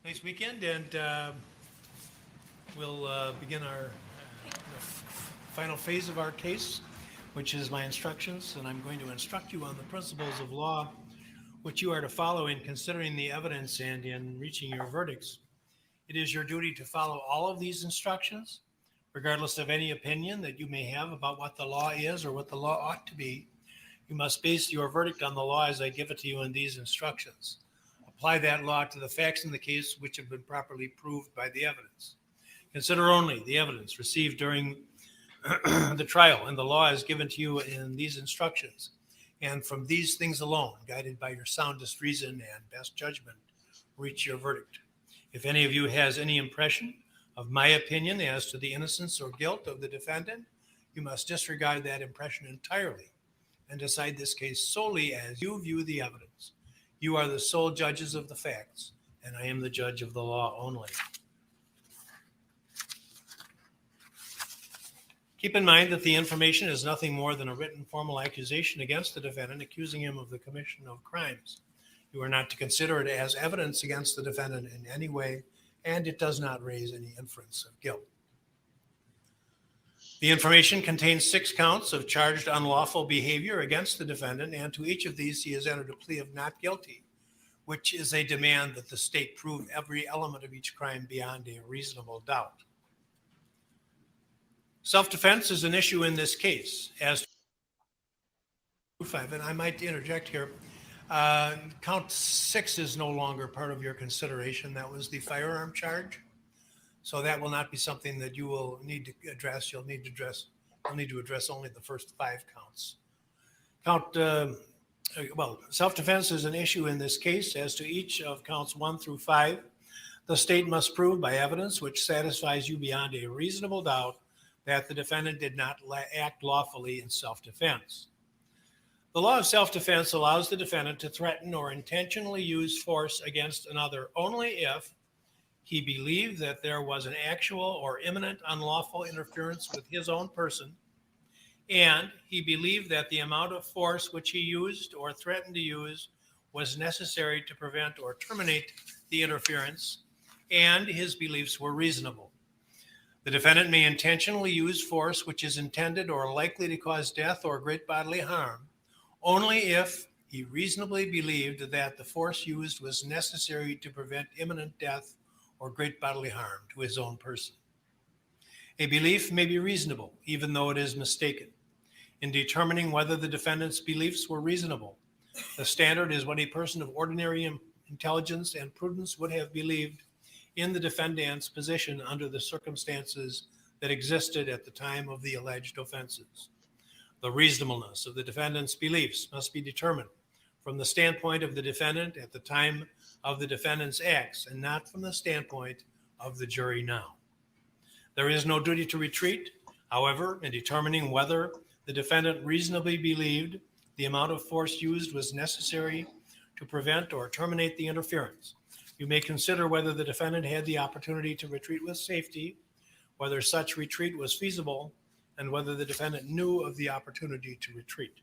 Nice weekend, and we'll begin our final phase of our case, which is my instructions, and I'm going to instruct you on the principles of law which you are to follow in considering the evidence and in reaching your verdicts. It is your duty to follow all of these instructions, regardless of any opinion that you may have about what the law is or what the law ought to be. You must base your verdict on the law as I give it to you in these instructions. Apply that law to the facts in the case which have been properly proved by the evidence. Consider only the evidence received during the trial, and the law is given to you in these instructions. And from these things alone, guided by your soundest reason and best judgment, reach your verdict. If any of you has any impression of my opinion as to the innocence or guilt of the defendant, you must disregard that impression entirely and decide this case solely as you view the evidence. You are the sole judges of the facts, and I am the judge of the law only. Keep in mind that the information is nothing more than a written formal accusation against the defendant, accusing him of the commission of crimes. You are not to consider it as evidence against the defendant in any way, and it does not raise any inference of guilt. The information contains 6 counts of charged unlawful behavior against the defendant, and to each of these he has entered a plea of not guilty, which is a demand that the state prove every element of each crime beyond a reasonable doubt. Self-defense is an issue in this case. As to 5, and I might interject here, count 6 is no longer part of your consideration. That was the firearm charge. So that will not be something that you will need to address. You'll need to address only the first 5 counts. Self-defense is an issue in this case. As to each of counts 1 through 5, the state must prove by evidence which satisfies you beyond a reasonable doubt that the defendant did not act lawfully in self-defense. The law of self-defense allows the defendant to threaten or intentionally use force against another only if he believed that there was an actual or imminent unlawful interference with his own person, and he believed that the amount of force which he used or threatened to use was necessary to prevent or terminate the interference, and his beliefs were reasonable. The defendant may intentionally use force which is intended or likely to cause death or great bodily harm only if he reasonably believed that the force used was necessary to prevent imminent death or great bodily harm to his own person. A belief may be reasonable, even though it is mistaken. In determining whether the defendant's beliefs were reasonable, the standard is what a person of ordinary intelligence and prudence would have believed in the defendant's position under the circumstances that existed at the time of the alleged offenses. The reasonableness of the defendant's beliefs must be determined from the standpoint of the defendant at the time of the defendant's acts and not from the standpoint of the jury now. There is no duty to retreat. However, in determining whether the defendant reasonably believed the amount of force used was necessary to prevent or terminate the interference, you may consider whether the defendant had the opportunity to retreat with safety, whether such retreat was feasible, and whether the defendant knew of the opportunity to retreat.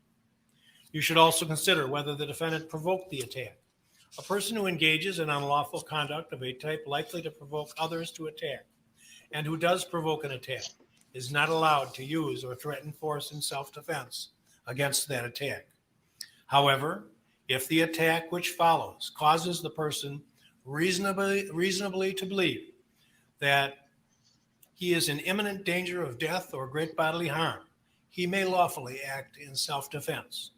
You should also consider whether the defendant provoked the attack. A person who engages in unlawful conduct of a type likely to provoke others to attack, and who does provoke an attack, is not allowed to use or threaten force in self-defense against that attack. However, if the attack which follows causes the person reasonably to believe that he is in imminent danger of death or great bodily harm, he may lawfully act in self-defense,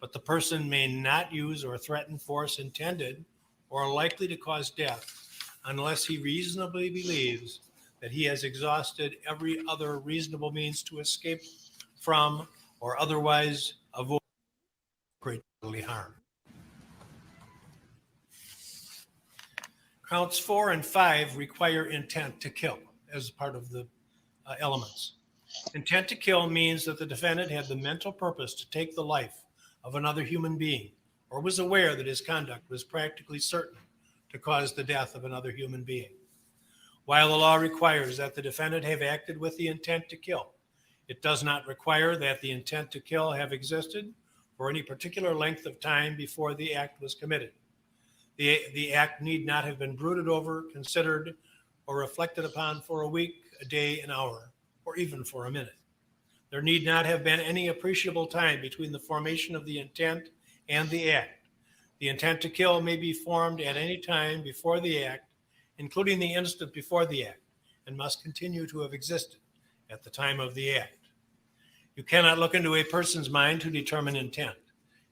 but the person may not use or threaten force intended or likely to cause death unless he reasonably believes that he has exhausted every other reasonable means to escape from or otherwise avoid great bodily harm. Counts 4 and 5 require intent to kill as part of the elements. Intent to kill means that the defendant had the mental purpose to take the life of another human being or was aware that his conduct was practically certain to cause the death of another human being. While the law requires that the defendant have acted with the intent to kill, it does not require that the intent to kill have existed for any particular length of time before the act was committed. The act need not have been brooded over, considered, or reflected upon for a week, a day, an hour, or even for a minute. There need not have been any appreciable time between the formation of the intent and the act. The intent to kill may be formed at any time before the act, including the instant before the act, and must continue to have existed at the time of the act. You cannot look into a person's mind to determine intent.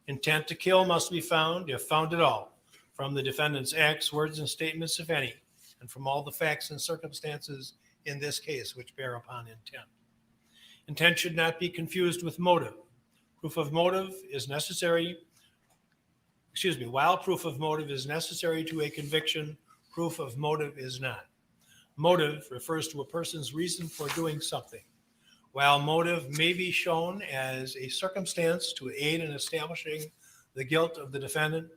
Intent to kill must be found, if found at all, from the defendant's acts, words, and statements, if any, and from all the facts and circumstances in this case which bear upon intent. Intent should not be confused with motive. Proof of motive is necessary. While proof of motive is necessary to a conviction, proof of motive is not. Motive refers to a person's reason for doing something. While motive may be shown as a circumstance to aid in establishing the guilt of the defendant,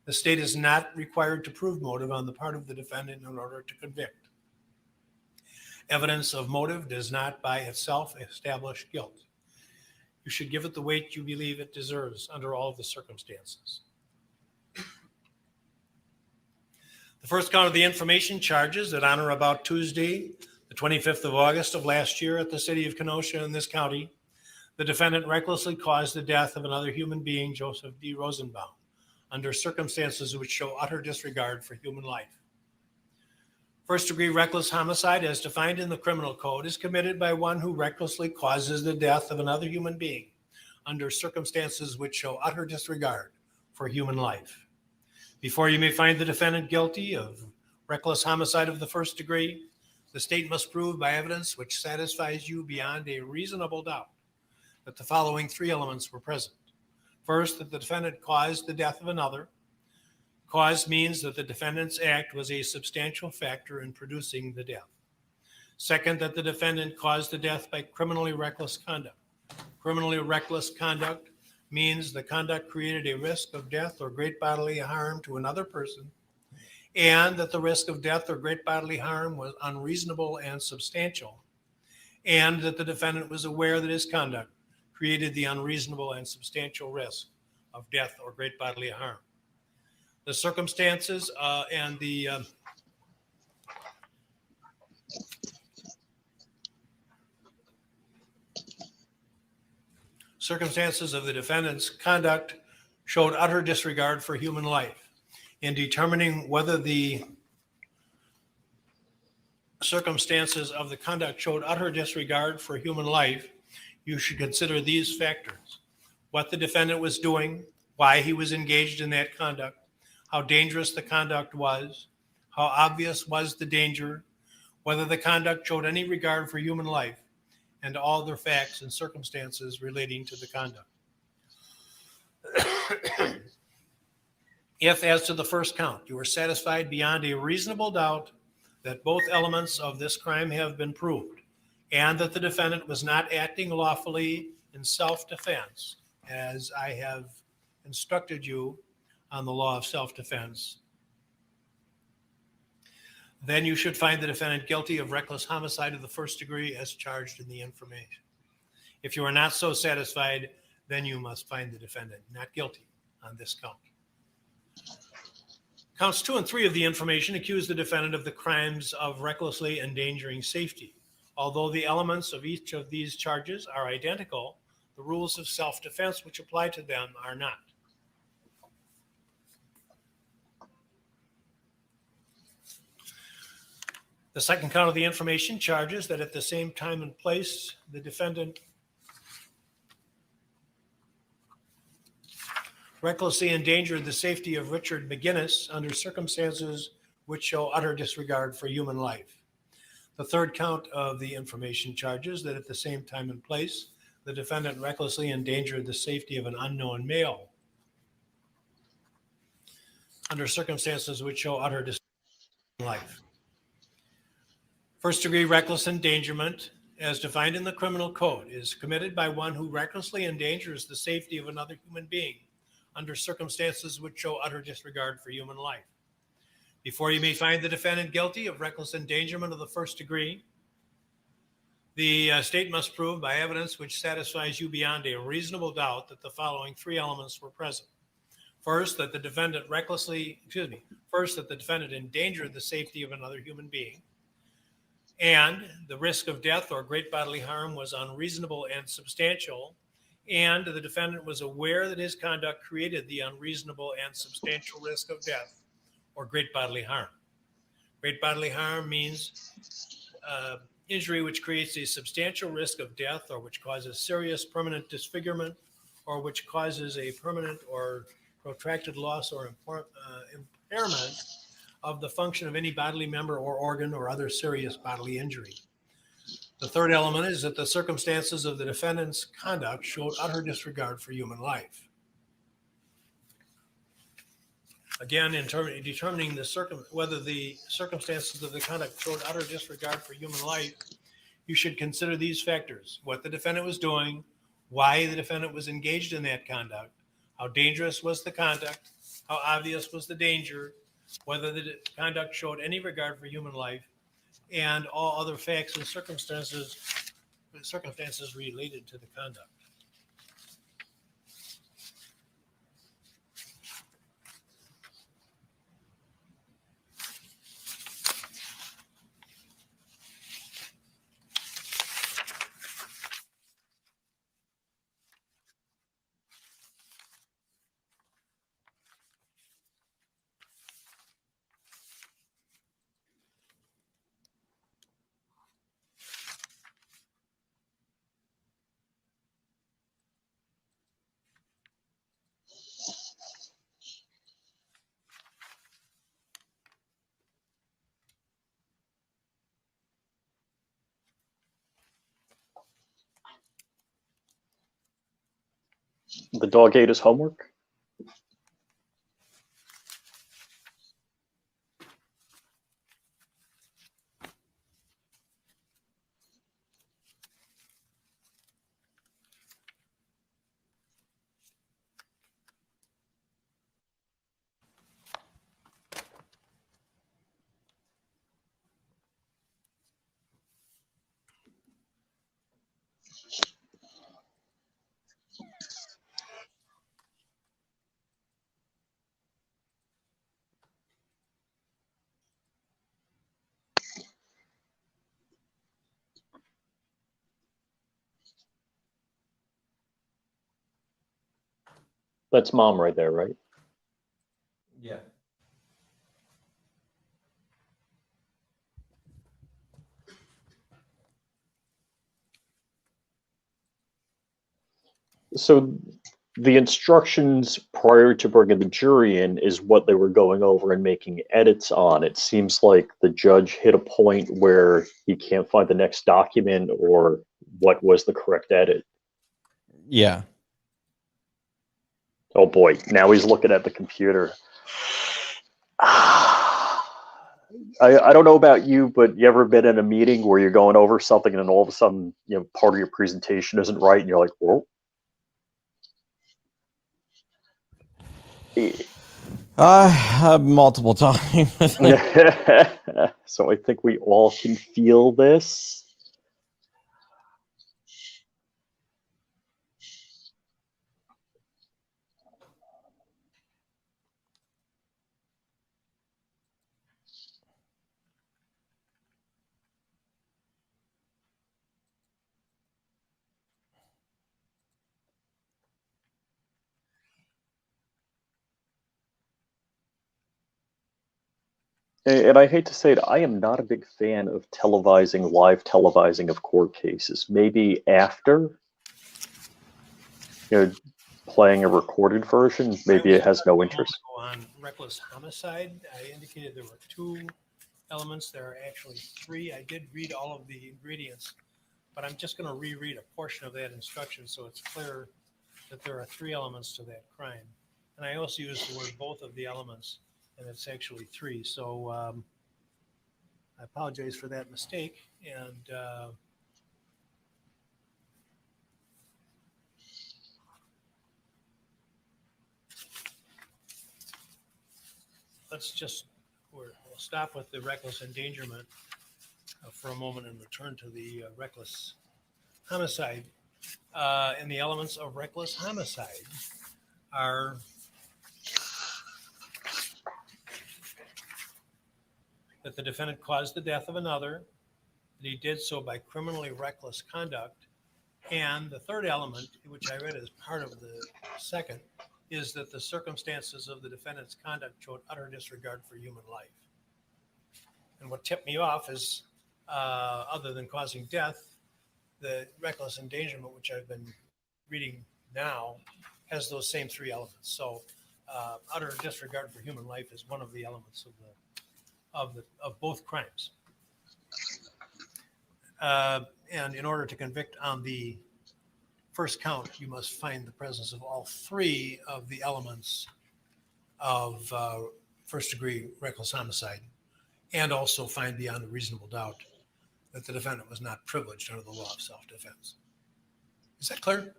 the state is not required to prove motive on the part of the defendant in order to convict. Evidence of motive does not by itself establish guilt. You should give it the weight you believe it deserves under all of the circumstances. The first count of the information charges that on or about Tuesday, the 25th of August of last year at the city of Kenosha in this county, the defendant recklessly caused the death of another human being, Joseph D. Rosenbaum, under circumstances which show utter disregard for human life. First-degree reckless homicide, as defined in the criminal code, is committed by one who recklessly causes the death of another human being under circumstances which show utter disregard for human life. Before you may find the defendant guilty of reckless homicide of the first degree, the state must prove by evidence which satisfies you beyond a reasonable doubt that the following three elements were present. First, that the defendant caused the death of another. Cause means that the defendant's act was a substantial factor in producing the death. Second, that the defendant caused the death by criminally reckless conduct. Criminally reckless conduct means the conduct created a risk of death or great bodily harm to another person, and that the risk of death or great bodily harm was unreasonable and substantial, and that the defendant was aware that his conduct created the unreasonable and substantial risk of death or great bodily harm. The circumstances and the circumstances of the defendant's conduct showed utter disregard for human life. In determining whether the circumstances of the conduct showed utter disregard for human life, you should consider these factors: what the defendant was doing, why he was engaged in that conduct, how dangerous the conduct was, how obvious was the danger, whether the conduct showed any regard for human life, and all other facts and circumstances relating to the conduct. If, as to the first count, you are satisfied beyond a reasonable doubt that both elements of this crime have been proved, and that the defendant was not acting lawfully in self-defense, as I have instructed you on the law of self-defense, then you should find the defendant guilty of reckless homicide of the first degree as charged in the information. If you are not so satisfied, then you must find the defendant not guilty on this count. Counts 2 and 3 of the information accuse the defendant of the crimes of recklessly endangering safety. Although the elements of each of these charges are identical, the rules of self-defense which apply to them are not. The second count of the information charges that at the same time and place, the defendant recklessly endangered the safety of Richard McGinnis under circumstances which show utter disregard for human life. The third count of the information charges that at the same time and place, the defendant recklessly endangered the safety of an unknown male under circumstances which show utter disregard for life. First-degree reckless endangerment, as defined in the criminal code, is committed by one who recklessly endangers the safety of another human being under circumstances which show utter disregard for human life. Before you may find the defendant guilty of reckless endangerment of the first degree, the state must prove by evidence which satisfies you beyond a reasonable doubt that the following three elements were present. First, that the defendant endangered the safety of another human being, and the risk of death or great bodily harm was unreasonable and substantial, and the defendant was aware that his conduct created the unreasonable and substantial risk of death or great bodily harm. Great bodily harm means injury which creates a substantial risk of death or which causes serious permanent disfigurement or which causes a permanent or protracted loss or impairment of the function of any bodily member or organ or other serious bodily injury. The third element is that the circumstances of the defendant's conduct showed utter disregard for human life. Again, in determining whether the circumstances of the conduct showed utter disregard for human life, you should consider these factors: what the defendant was doing, why the defendant was engaged in that conduct, how dangerous was the conduct, how obvious was the danger, whether the conduct showed any regard for human life, and all other facts and circumstances related to the conduct. The dog ate his homework. That's mom right there, right? Yeah. So the instructions prior to bringing the jury in is what they were going over and making edits on. It seems like the judge hit a point where he can't find the next document or what was the correct edit. Yeah. Oh boy, now he's looking at the computer. I don't know about you, but you ever been in a meeting where you're going over something and then all of a sudden, part of your presentation isn't right and you're like, whoa. Multiple times. So I think we all can feel this. And I hate to say it, I am not a big fan of live televising of court cases. Maybe after, playing a recorded version, maybe it has no interest. On reckless homicide, I indicated there were 2 elements. There are actually 3. I did read all of the ingredients, but I'm just going to reread a portion of that instruction so it's clear that there are 3 elements to that crime. And I also used the word both of the elements, and it's actually 3. So I apologize for that mistake. And we'll stop with the reckless endangerment for a moment and return to the reckless homicide. And the elements of reckless homicide are that the defendant caused the death of another, that he did so by criminally reckless conduct. And the third element, which I read as part of the second, is that the circumstances of the defendant's conduct showed utter disregard for human life. And what tipped me off is, other than causing death, the reckless endangerment, which I've been reading now, has those same three elements. So utter disregard for human life is one of the elements of both crimes. And in order to convict on the first count, you must find the presence of all three of the elements of first-degree reckless homicide, and also find beyond a reasonable doubt that the defendant was not privileged under the law of self-defense. Is that clear?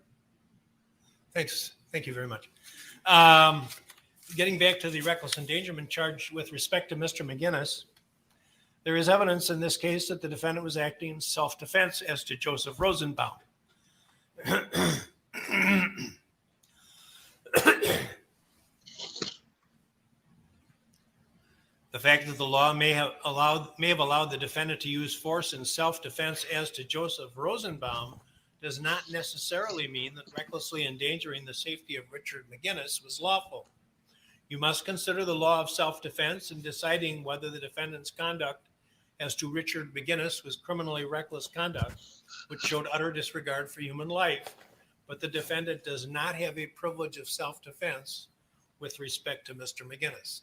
Thanks. Thank you very much. Getting back to the reckless endangerment charge with respect to Mr. McGinnis, there is evidence in this case that the defendant was acting in self-defense as to Joseph Rosenbaum. The fact that the law may have allowed the defendant to use force in self-defense as to Joseph Rosenbaum does not necessarily mean that recklessly endangering the safety of Richard McGinnis was lawful. You must consider the law of self-defense in deciding whether the defendant's conduct as to Richard McGinnis was criminally reckless conduct, which showed utter disregard for human life, but the defendant does not have a privilege of self-defense with respect to Mr. McGinnis.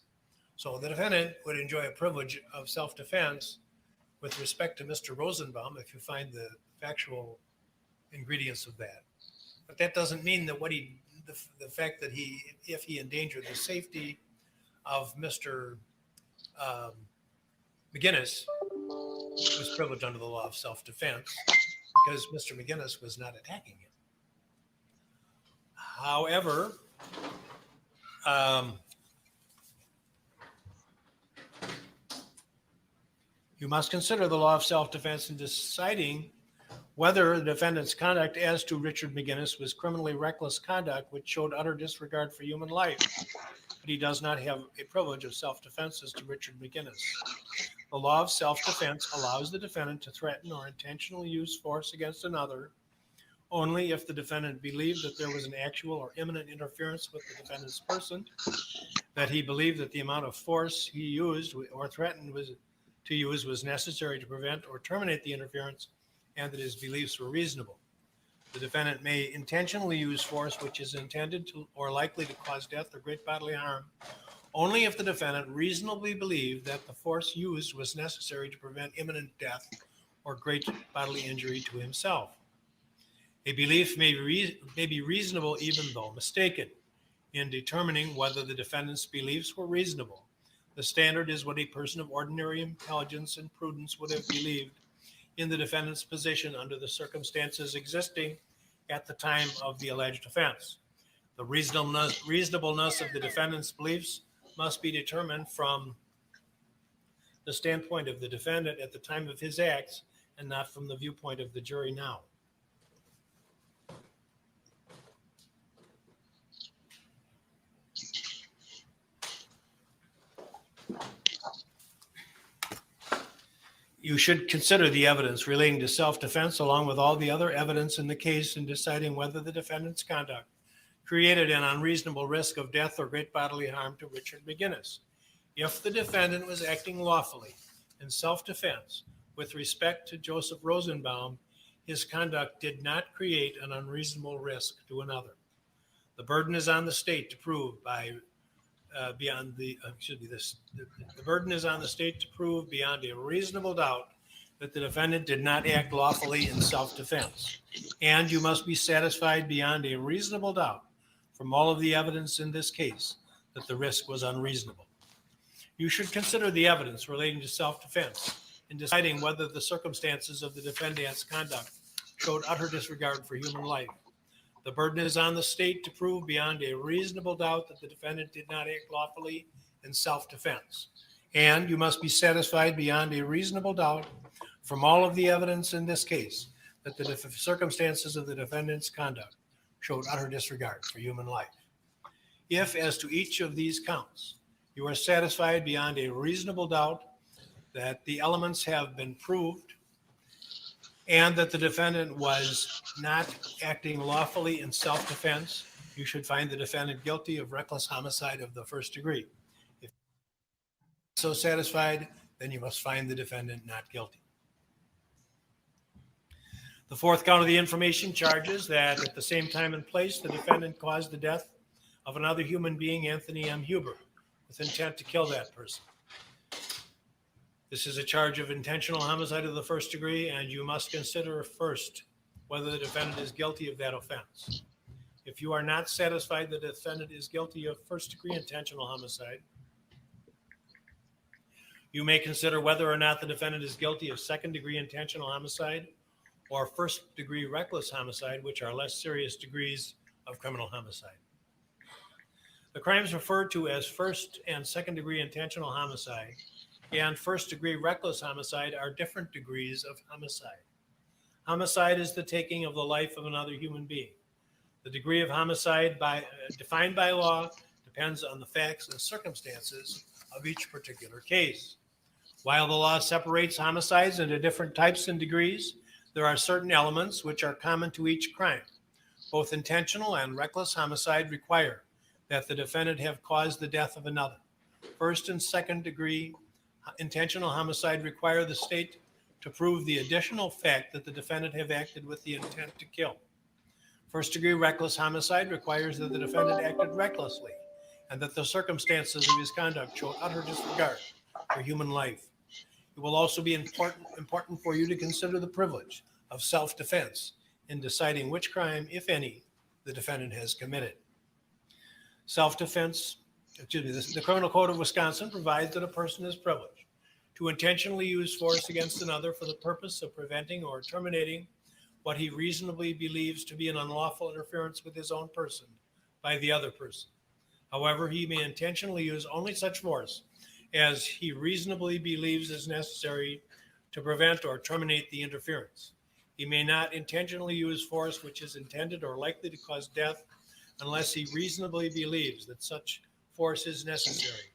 So the defendant would enjoy a privilege of self-defense with respect to Mr. Rosenbaum if you find the factual ingredients of that. But that doesn't mean that the fact that if he endangered the safety of Mr. McGinnis was privileged under the law of self-defense, because Mr. McGinnis was not attacking him. However, you must consider the law of self-defense in deciding whether the defendant's conduct as to Richard McGinnis was criminally reckless conduct, which showed utter disregard for human life, but he does not have a privilege of self-defense as to Richard McGinnis. The law of self-defense allows the defendant to threaten or intentionally use force against another only if the defendant believed that there was an actual or imminent interference with the defendant's person, that he believed that the amount of force he used or threatened to use was necessary to prevent or terminate the interference, and that his beliefs were reasonable. The defendant may intentionally use force which is intended to or likely to cause death or great bodily harm only if the defendant reasonably believed that the force used was necessary to prevent imminent death or great bodily injury to himself. A belief may be reasonable even though mistaken. In determining whether the defendant's beliefs were reasonable, the standard is what a person of ordinary intelligence and prudence would have believed in the defendant's position under the circumstances existing at the time of the alleged offense. The reasonableness of the defendant's beliefs must be determined from the standpoint of the defendant at the time of his acts and not from the viewpoint of the jury now. You should consider the evidence relating to self-defense along with all the other evidence in the case in deciding whether the defendant's conduct created an unreasonable risk of death or great bodily harm to Richard McGinnis. If the defendant was acting lawfully in self-defense with respect to Joseph Rosenbaum, his conduct did not create an unreasonable risk to another. The burden is on the state to prove the burden is on the state to prove beyond a reasonable doubt that the defendant did not act lawfully in self-defense. And you must be satisfied beyond a reasonable doubt from all of the evidence in this case that the risk was unreasonable. You should consider the evidence relating to self-defense in deciding whether the circumstances of the defendant's conduct showed utter disregard for human life. The burden is on the state to prove beyond a reasonable doubt that the defendant did not act lawfully in self-defense. And you must be satisfied beyond a reasonable doubt from all of the evidence in this case that the circumstances of the defendant's conduct showed utter disregard for human life. If, as to each of these counts, you are satisfied beyond a reasonable doubt that the elements have been proved and that the defendant was not acting lawfully in self-defense, you should find the defendant guilty of reckless homicide of the first degree. If so satisfied, then you must find the defendant not guilty. The fourth count of the information charges that at the same time and place, the defendant caused the death of another human being, Anthony M. Huber, with intent to kill that person. This is a charge of intentional homicide of the first degree, and you must consider first whether the defendant is guilty of that offense. If you are not satisfied that the defendant is guilty of first degree intentional homicide, you may consider whether or not the defendant is guilty of second degree intentional homicide or first degree reckless homicide, which are less serious degrees of criminal homicide. The crimes referred to as first and second degree intentional homicide and first degree reckless homicide are different degrees of homicide. Homicide is the taking of the life of another human being. The degree of homicide defined by law depends on the facts and circumstances of each particular case. While the law separates homicides into different types and degrees, there are certain elements which are common to each crime. Both intentional and reckless homicide require that the defendant have caused the death of another. First and second degree intentional homicide require the state to prove the additional fact that the defendant have acted with the intent to kill. First degree reckless homicide requires that the defendant acted recklessly and that the circumstances of his conduct show utter disregard for human life. It will also be important for you to consider the privilege of self-defense in deciding which crime, if any, the defendant has committed. Self-defense, the Criminal Code of Wisconsin provides that a person is privileged to intentionally use force against another for the purpose of preventing or terminating what he reasonably believes to be an unlawful interference with his own person by the other person. However, he may intentionally use only such force as he reasonably believes is necessary to prevent or terminate the interference. He may not intentionally use force which is intended or likely to cause death unless he reasonably believes that such force is necessary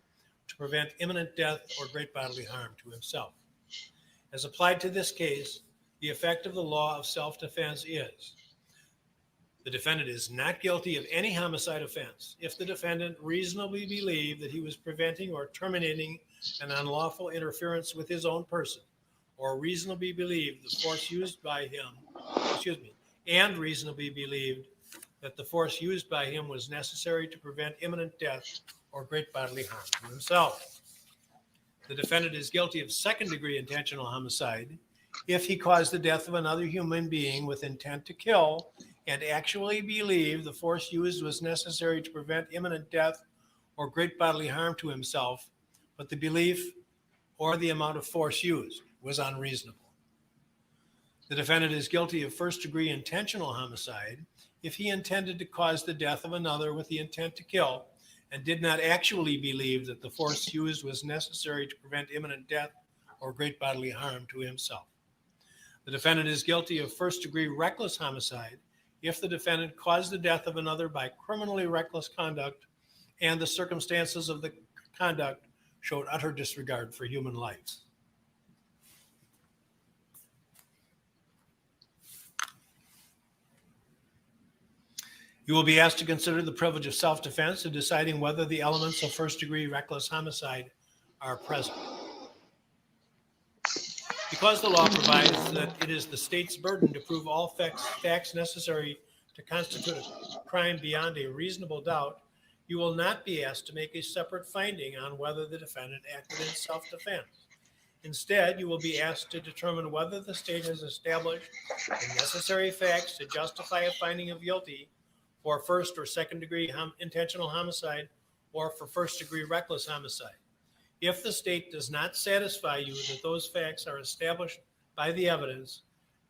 to prevent imminent death or great bodily harm to himself. As applied to this case, the effect of the law of self-defense is the defendant is not guilty of any homicide offense if the defendant reasonably believed that he was preventing or terminating an unlawful interference with his own person, or reasonably believed the force used by him, and reasonably believed that the force used by him was necessary to prevent imminent death or great bodily harm to himself. The defendant is guilty of second degree intentional homicide if he caused the death of another human being with intent to kill and actually believed the force used was necessary to prevent imminent death or great bodily harm to himself, but the belief or the amount of force used was unreasonable. The defendant is guilty of first degree intentional homicide if he intended to cause the death of another with the intent to kill and did not actually believe that the force used was necessary to prevent imminent death or great bodily harm to himself. The defendant is guilty of first degree reckless homicide if the defendant caused the death of another by criminally reckless conduct and the circumstances of the conduct showed utter disregard for human life. You will be asked to consider the privilege of self-defense in deciding whether the elements of first-degree reckless homicide are present. Because the law provides that it is the state's burden to prove all facts necessary to constitute a crime beyond a reasonable doubt, you will not be asked to make a separate finding on whether the defendant acted in self-defense. Instead, you will be asked to determine whether the state has established the necessary facts to justify a finding of guilty for first or second degree intentional homicide or for first degree reckless homicide. If the state does not satisfy you that those facts are established by the evidence,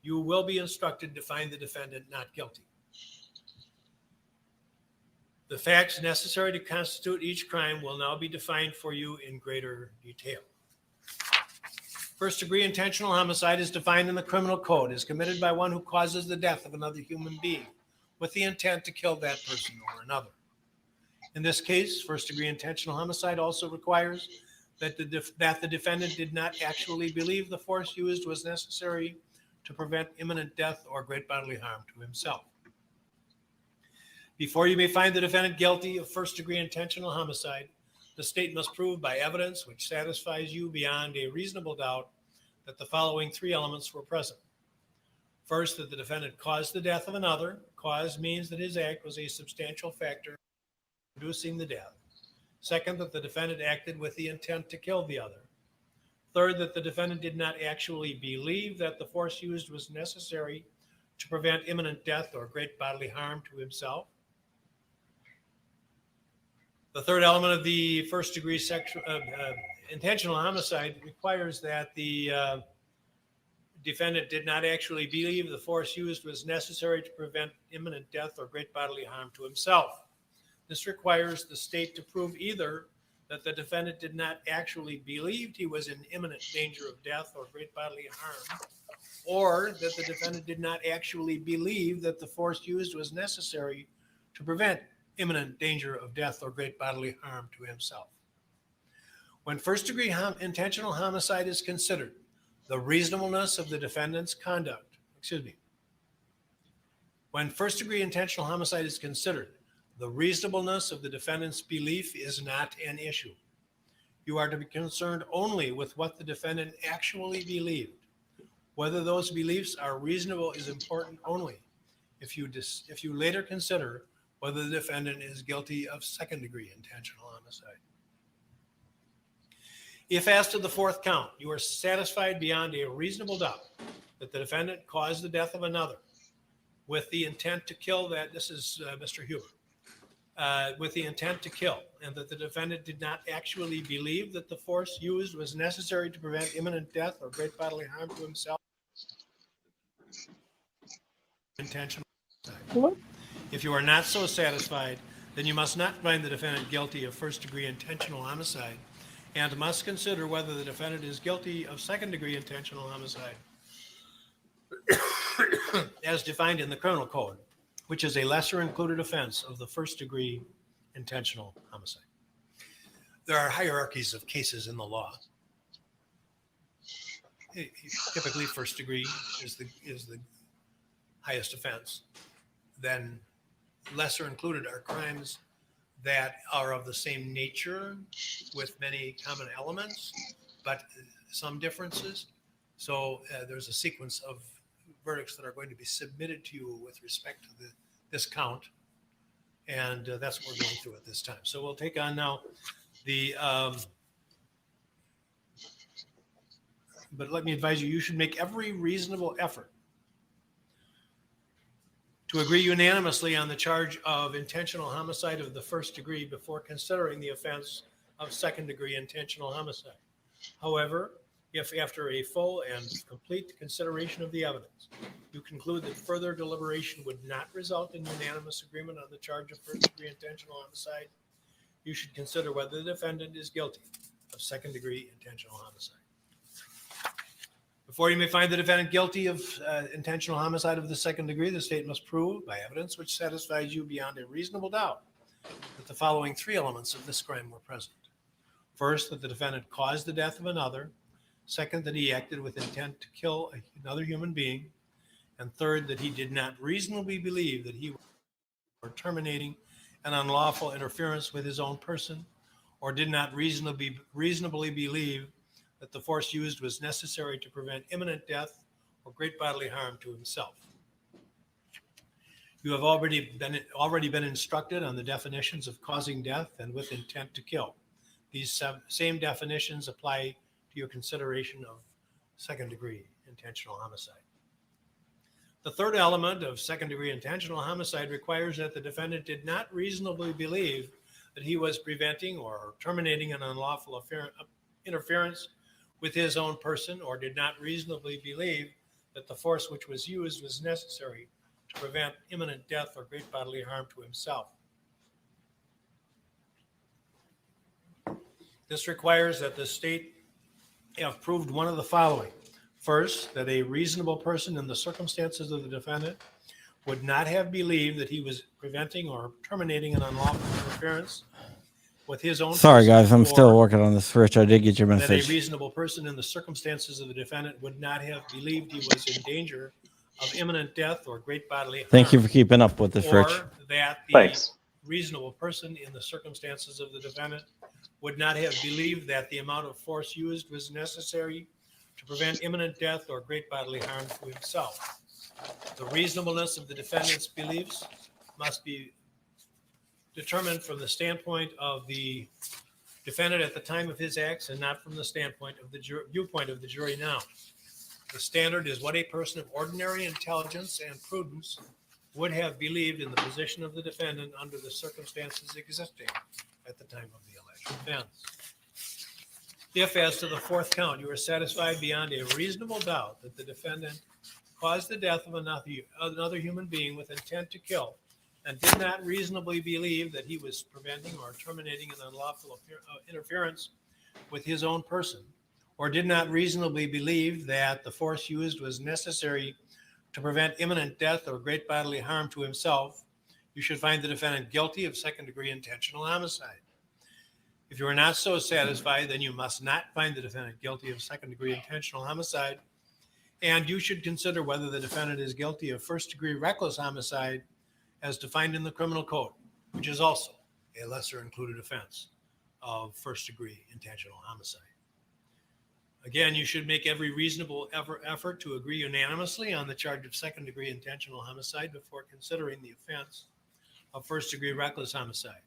you will be instructed to find the defendant not guilty. The facts necessary to constitute each crime will now be defined for you in greater detail. First degree intentional homicide is defined in the Criminal Code as committed by one who causes the death of another human being with the intent to kill that person or another. In this case, first degree intentional homicide also requires that the defendant did not actually believe the force used was necessary to prevent imminent death or great bodily harm to himself. Before you may find the defendant guilty of first-degree intentional homicide, the state must prove by evidence which satisfies you beyond a reasonable doubt that the following three elements were present. First, that the defendant caused the death of another. Cause means that his act was a substantial factor in producing the death. Second, that the defendant acted with the intent to kill the other. Third, that the defendant did not actually believe that the force used was necessary to prevent imminent death or great bodily harm to himself. The third element of the first-degree intentional homicide requires that the defendant did not actually believe the force used was necessary to prevent imminent death or great bodily harm to himself. This requires the state to prove either that the defendant did not actually believe he was in imminent danger of death or great bodily harm, or that the defendant did not actually believe that the force used was necessary to prevent imminent danger of death or great bodily harm to himself. When first-degree intentional homicide is considered, the reasonableness of the defendant's conduct, when first-degree intentional homicide is considered, the reasonableness of the defendant's belief is not an issue. You are to be concerned only with what the defendant actually believed. Whether those beliefs are reasonable is important only if you later consider whether the defendant is guilty of second-degree intentional homicide. If, as to the fourth count, you are satisfied beyond a reasonable doubt that the defendant caused the death of another with the intent to kill, that this is Mr. Huber, with the intent to kill, and that the defendant did not actually believe that the force used was necessary to prevent imminent death or great bodily harm to himself, intentional homicide. If you are not so satisfied, then you must not find the defendant guilty of first-degree intentional homicide and must consider whether the defendant is guilty of second-degree intentional homicide as defined in the criminal code, which is a lesser included offense of the first-degree intentional homicide. There are hierarchies of cases in the law. Typically, first-degree is the highest offense. Then lesser included are crimes that are of the same nature with many common elements, but some differences. So there's a sequence of verdicts that are going to be submitted to you with respect to this count. And that's what we're going through at this time. So we'll take on now the, but let me advise you, you should make every reasonable effort to agree unanimously on the charge of intentional homicide of the first degree before considering the offense of second degree intentional homicide. However, if after a full and complete consideration of the evidence, you conclude that further deliberation would not result in unanimous agreement on the charge of first degree intentional homicide, you should consider whether the defendant is guilty of second degree intentional homicide. Before you may find the defendant guilty of intentional homicide of the second degree, the state must prove by evidence which satisfies you beyond a reasonable doubt that the following three elements of this crime were present. First, that the defendant caused the death of another. Second, that he acted with intent to kill another human being. And third, that he did not reasonably believe that he was terminating an unlawful interference with his own person, or did not reasonably believe that the force used was necessary to prevent imminent death or great bodily harm to himself. You have already been instructed on the definitions of causing death and with intent to kill. These same definitions apply to your consideration of second degree intentional homicide. The third element of second degree intentional homicide requires that the defendant did not reasonably believe that he was preventing or terminating an unlawful interference with his own person, or did not reasonably believe that the force which was used was necessary to prevent imminent death or great bodily harm to himself. This requires that the state have proved one of the following. First, that a reasonable person in the circumstances of the defendant would not have believed that he was preventing or terminating an unlawful interference. with his own Sorry, person, guys. I'm still or working on this, Rich. I did get your that a message. reasonable person in the circumstances of the defendant would not have believed he was in danger of imminent death or great bodily harm. Thank you for keeping up with this, Rich. Or that the Thanks. reasonable person in the circumstances of the defendant would not have believed that the amount of force used was necessary to prevent imminent death or great bodily harm to himself. The reasonableness of the defendant's beliefs must be determined from the standpoint of the defendant at the time of his acts and not from the standpoint of the viewpoint of the jury now. The standard is what a person of ordinary intelligence and prudence would have believed in the position of the defendant under the circumstances existing at the time of the alleged offense. If, as to the fourth count, you are satisfied beyond a reasonable doubt that the defendant caused the death of another human being with intent to kill, and did not reasonably believe that he was preventing or terminating an unlawful interference with his own person, or did not reasonably believe that the force used was necessary to prevent imminent death or great bodily harm to himself, you should find the defendant guilty of second-degree intentional homicide. If you are not so satisfied, then you must not find the defendant guilty of second-degree intentional homicide, and you should consider whether the defendant is guilty of first-degree reckless homicide as defined in the criminal code, which is also a lesser included offense of first-degree intentional homicide. Again, you should make every reasonable effort to agree unanimously on the charge of second-degree intentional homicide before considering the offense of first-degree reckless homicide.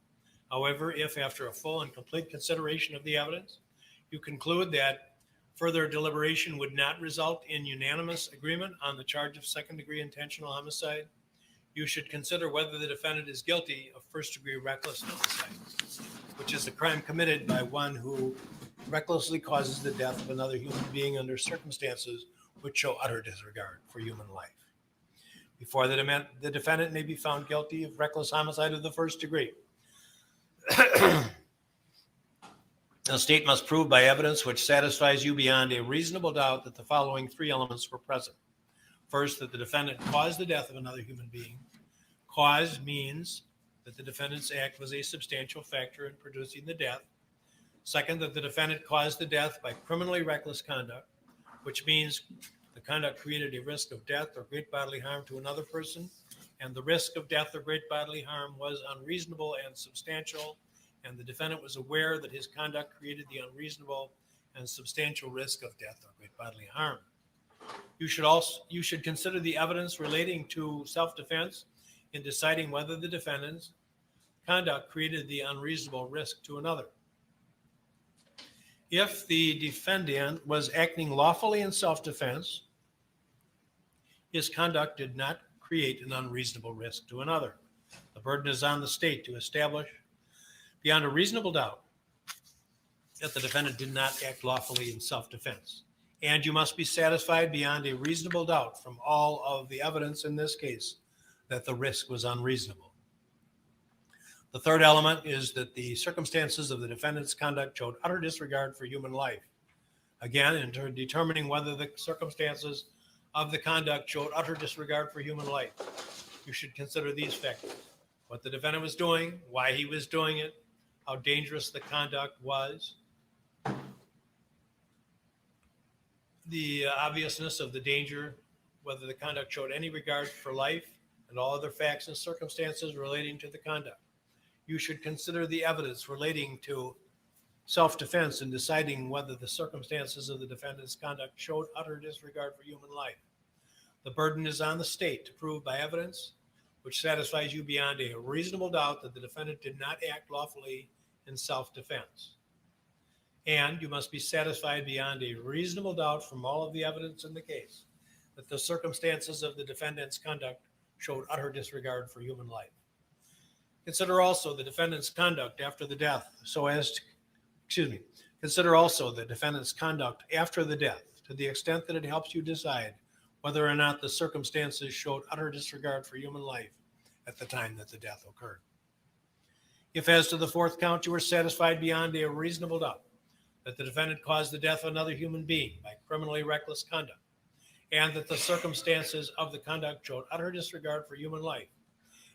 However, if after a full and complete consideration of the evidence, you conclude that further deliberation would not result in unanimous agreement on the charge of second-degree intentional homicide, you should consider whether the defendant is guilty of first-degree reckless homicide, which is a crime committed by one who recklessly causes the death of another human being under circumstances which show utter disregard for human life. Before the defendant may be found guilty of reckless homicide of the first degree, the state must prove by evidence which satisfies you beyond a reasonable doubt that the following three elements were present. First, that the defendant caused the death of another human being. Cause means that the defendant's act was a substantial factor in producing the death. Second, that the defendant caused the death by criminally reckless conduct, which means the conduct created a risk of death or great bodily harm to another person, and the risk of death or great bodily harm was unreasonable and substantial, and the defendant was aware that his conduct created the unreasonable and substantial risk of death or great bodily harm. You should consider the evidence relating to self-defense in deciding whether the defendant's conduct created the unreasonable risk to another. If the defendant was acting lawfully in self-defense, his conduct did not create an unreasonable risk to another. The burden is on the state to establish beyond a reasonable doubt that the defendant did not act lawfully in self-defense. And you must be satisfied beyond a reasonable doubt from all of the evidence in this case that the risk was unreasonable. The third element is that the circumstances of the defendant's conduct showed utter disregard for human life. Again, in determining whether the circumstances of the conduct showed utter disregard for human life, you should consider these factors: what the defendant was doing, why he was doing it, how dangerous the conduct was, the obviousness of the danger, whether the conduct showed any regard for life, and all other facts and circumstances relating to the conduct. You should consider the evidence relating to self-defense in deciding whether the circumstances of the defendant's conduct showed utter disregard for human life. The burden is on the state to prove by evidence which satisfies you beyond a reasonable doubt that the defendant did not act lawfully in self-defense. And you must be satisfied beyond a reasonable doubt from all of the evidence in the case that the circumstances of the defendant's conduct showed utter disregard for human life. Consider also the defendant's conduct after the death Consider also the defendant's conduct after the death to the extent that it helps you decide whether or not the circumstances showed utter disregard for human life at the time that the death occurred. If, as to the fourth count, you are satisfied beyond a reasonable doubt that the defendant caused the death of another human being by criminally reckless conduct, and that the circumstances of the conduct showed utter disregard for human life,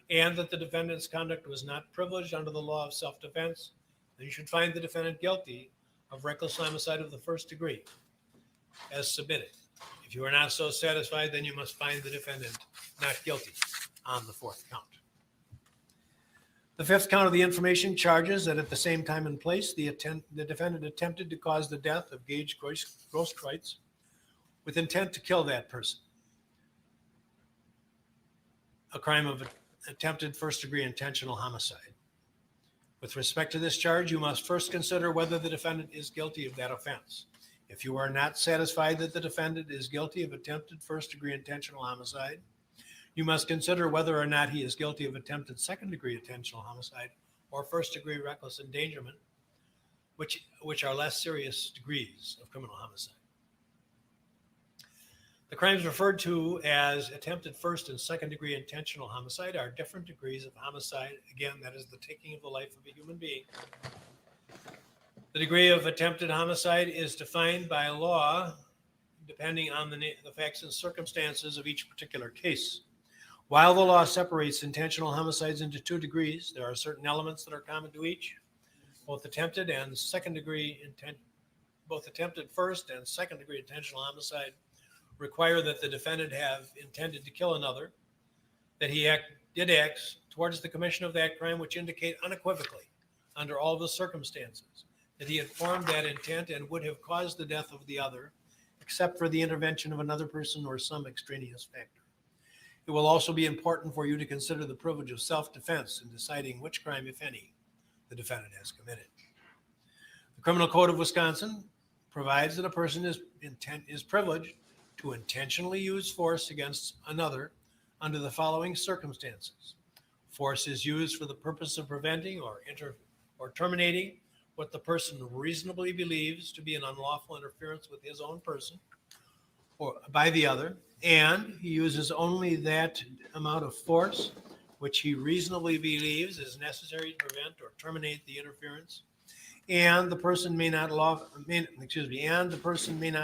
and that the defendant's conduct was not privileged under the law of self-defense, then you should find the defendant guilty of reckless homicide of the first degree as submitted. If you are not so satisfied, then you must find the defendant not guilty on the fourth count. The fifth count of the information charges that at the same time and place, the defendant attempted to cause the death of Gage Grosskreutz with intent to kill that person. A crime of attempted first-degree intentional homicide. With respect to this charge, you must first consider whether the defendant is guilty of that offense. If you are not satisfied that the defendant is guilty of attempted first-degree intentional homicide, you must consider whether or not he is guilty of attempted second-degree intentional homicide or first-degree reckless endangerment, which are less serious degrees of criminal homicide. The crimes referred to as attempted first and second-degree intentional homicide are different degrees of homicide. Again, that is the taking of the life of a human being. The degree of attempted homicide is defined by law depending on the facts and circumstances of each particular case. While the law separates intentional homicides into two degrees, there are certain elements that are common to each. Both attempted first and second-degree intentional homicide require that the defendant have intended to kill another, that he did acts towards the commission of that crime which indicate unequivocally, under all the circumstances, that he had formed that intent and would have caused the death of the other, except for the intervention of another person or some extraneous factor. It will also be important for you to consider the privilege of self-defense in deciding which crime, if any, the defendant has committed. The Criminal Code of Wisconsin provides that a person is privileged to intentionally use force against another under the following circumstances. Force is used for the purpose of preventing or terminating what the person reasonably believes to be an unlawful interference with his own person or by the other, and he uses only that amount of force which he reasonably believes is necessary to prevent or terminate the interference, and the person may not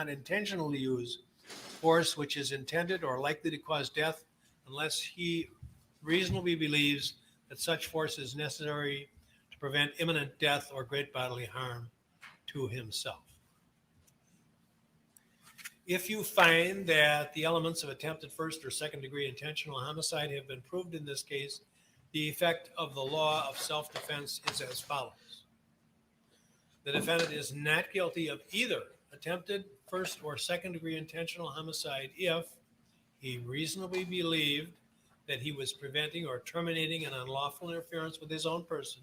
intentionally use force which is intended or likely to cause death unless he reasonably believes that such force is necessary to prevent imminent death or great bodily harm to himself. If you find that the elements of attempted first or second degree intentional homicide have been proved in this case, the effect of the law of self-defense is as follows. The defendant is not guilty of either attempted first or second degree intentional homicide if he reasonably believed that he was preventing or terminating an unlawful interference with his own person,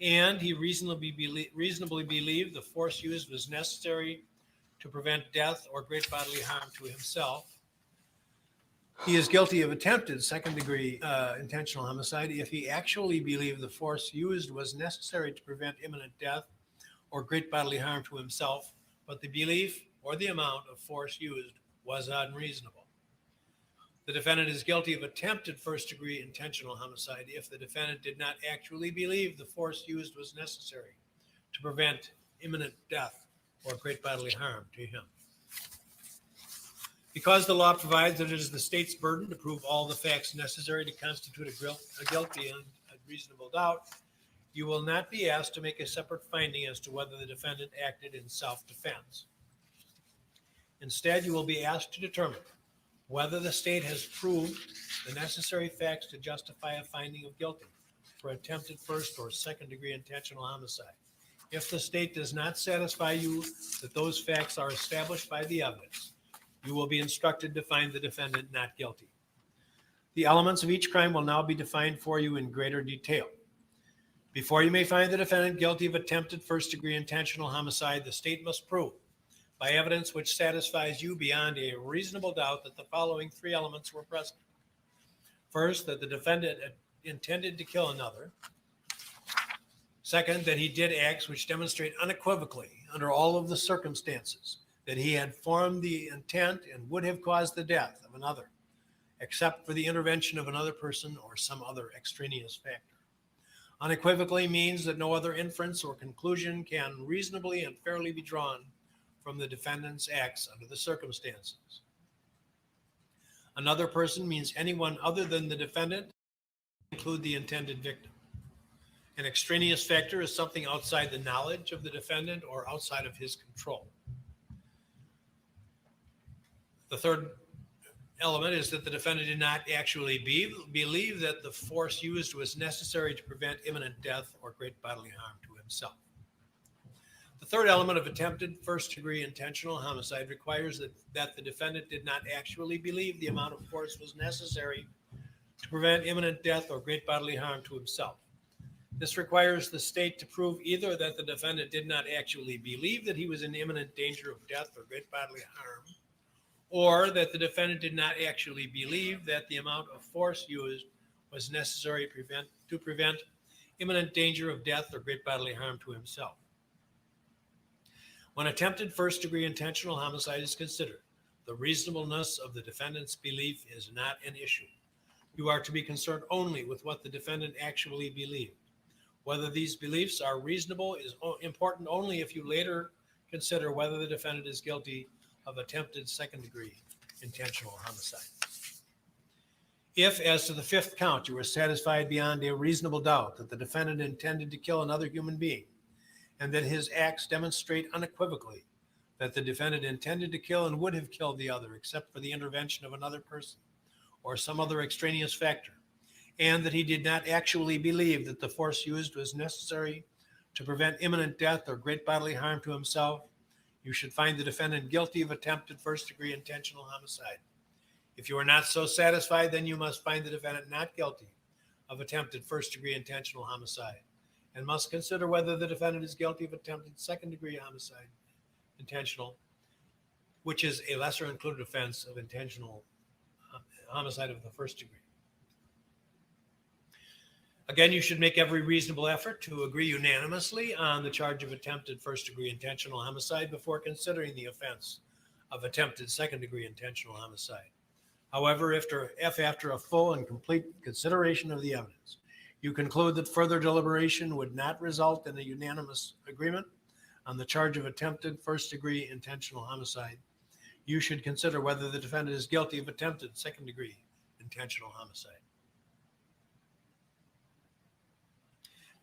and he reasonably believed the force used was necessary to prevent death or great bodily harm to himself. He is guilty of attempted second degree intentional homicide if he actually believed the force used was necessary to prevent imminent death or great bodily harm to himself, but the belief or the amount of force used was unreasonable. The defendant is guilty of attempted first degree intentional homicide if the defendant did not actually believe the force used was necessary to prevent imminent death or great bodily harm to him. Because the law provides that it is the state's burden to prove all the facts necessary to constitute a guilt beyond a reasonable doubt, you will not be asked to make a separate finding as to whether the defendant acted in self-defense. Instead, you will be asked to determine whether the state has proved the necessary facts to justify a finding of guilty for attempted first or second degree intentional homicide. If the state does not satisfy you that those facts are established by the evidence, you will be instructed to find the defendant not guilty. The elements of each crime will now be defined for you in greater detail. Before you may find the defendant guilty of attempted first degree intentional homicide, the state must prove by evidence which satisfies you beyond a reasonable doubt that the following three elements were present. First, that the defendant intended to kill another. Second, that he did acts which demonstrate unequivocally, under all of the circumstances, that he had formed the intent and would have caused the death of another, except for the intervention of another person or some other extraneous factor. Unequivocally means that no other inference or conclusion can reasonably and fairly be drawn from the defendant's acts under the circumstances. Another person means anyone other than the defendant, include the intended victim. An extraneous factor is something outside the knowledge of the defendant or outside of his control. The third element is that the defendant did not actually believe that the force used was necessary to prevent imminent death or great bodily harm to himself. The third element of attempted first-degree intentional homicide requires that the defendant did not actually believe the amount of force was necessary to prevent imminent death or great bodily harm to himself. This requires the state to prove either that the defendant did not actually believe that he was in imminent danger of death or great bodily harm, or that the defendant did not actually believe that the amount of force used was necessary to prevent imminent danger of death or great bodily harm to himself. When attempted first-degree intentional homicide is considered, the reasonableness of the defendant's belief is not an issue. You are to be concerned only with what the defendant actually believed. Whether these beliefs are reasonable is important only if you later consider whether the defendant is guilty of attempted second-degree intentional homicide. If, as to the fifth count, you are satisfied beyond a reasonable doubt that the defendant intended to kill another human being, and that his acts demonstrate unequivocally that the defendant intended to kill and would have killed the other except for the intervention of another person or some other extraneous factor, and that he did not actually believe that the force used was necessary to prevent imminent death or great bodily harm to himself, you should find the defendant guilty of attempted first-degree intentional homicide. If you are not so satisfied, then you must find the defendant not guilty of attempted first-degree intentional homicide and must consider whether the defendant is guilty of attempted second-degree homicide, intentional, which is a lesser included offense of intentional homicide of the first degree. Again, you should make every reasonable effort to agree unanimously on the charge of attempted first-degree intentional homicide before considering the offense of attempted second-degree intentional homicide. However, if after a full and complete consideration of the evidence, you conclude that further deliberation would not result in a unanimous agreement on the charge of attempted first-degree intentional homicide, you should consider whether the defendant is guilty of attempted second-degree intentional homicide.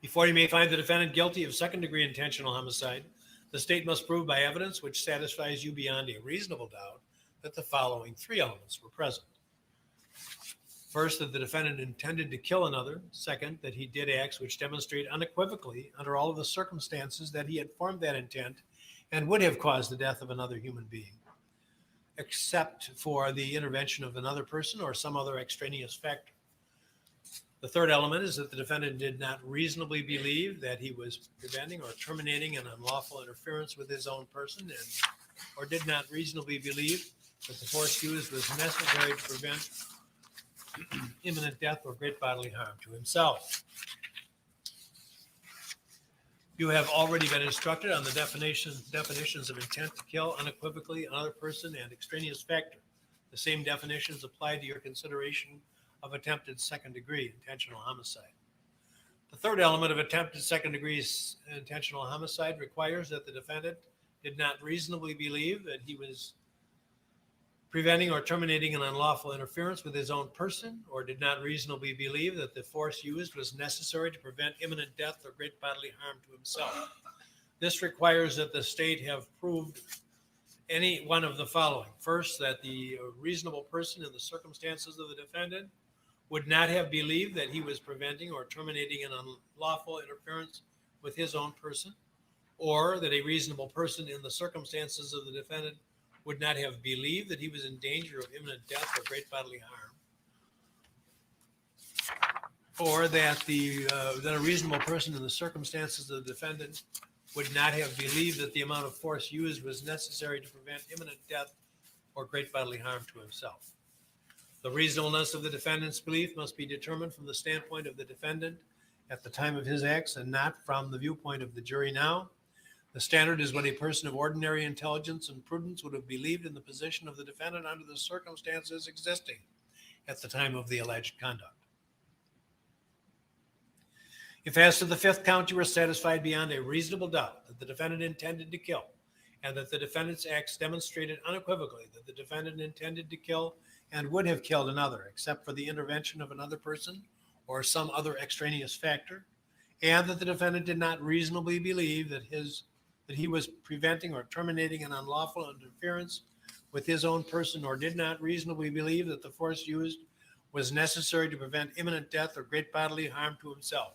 Before you may find the defendant guilty of second-degree intentional homicide, the state must prove by evidence which satisfies you beyond a reasonable doubt that the following three elements were present. First, that the defendant intended to kill another. Second, that he did acts which demonstrate unequivocally under all of the circumstances that he had formed that intent and would have caused the death of another human being, except for the intervention of another person or some other extraneous factor. The third element is that the defendant did not reasonably believe that he was preventing or terminating an unlawful interference with his own person, or did not reasonably believe that the force used was necessary to prevent imminent death or great bodily harm to himself. You have already been instructed on the definitions of intent to kill unequivocally another person and extraneous factor. The same definitions apply to your consideration of attempted second-degree intentional homicide. The third element of attempted second-degree intentional homicide requires that the defendant did not reasonably believe that he was preventing or terminating an unlawful interference with his own person, or did not reasonably believe that the force used was necessary to prevent imminent death or great bodily harm to himself. This requires that the state have proved any one of the following. First, that the reasonable person in the circumstances of the defendant would not have believed that he was preventing or terminating an unlawful interference with his own person, or that a reasonable person in the circumstances of the defendant would not have believed that he was in danger of imminent death or great bodily harm, or that a reasonable person in the circumstances of the defendant would not have believed that the amount of force used was necessary to prevent imminent death or great bodily harm to himself. The reasonableness of the defendant's belief must be determined from the standpoint of the defendant at the time of his acts and not from the viewpoint of the jury now. The standard is what a person of ordinary intelligence and prudence would have believed in the position of the defendant under the circumstances existing at the time of the alleged conduct. If as to the fifth count you are satisfied beyond a reasonable doubt that the defendant intended to kill, and that the defendant's acts demonstrated unequivocally that the defendant intended to kill and would have killed another, except for the intervention of another person or some other extraneous factor, and that the defendant did not reasonably believe that he was preventing or terminating an unlawful interference with his own person, or did not reasonably believe that the force used was necessary to prevent imminent death or great bodily harm to himself,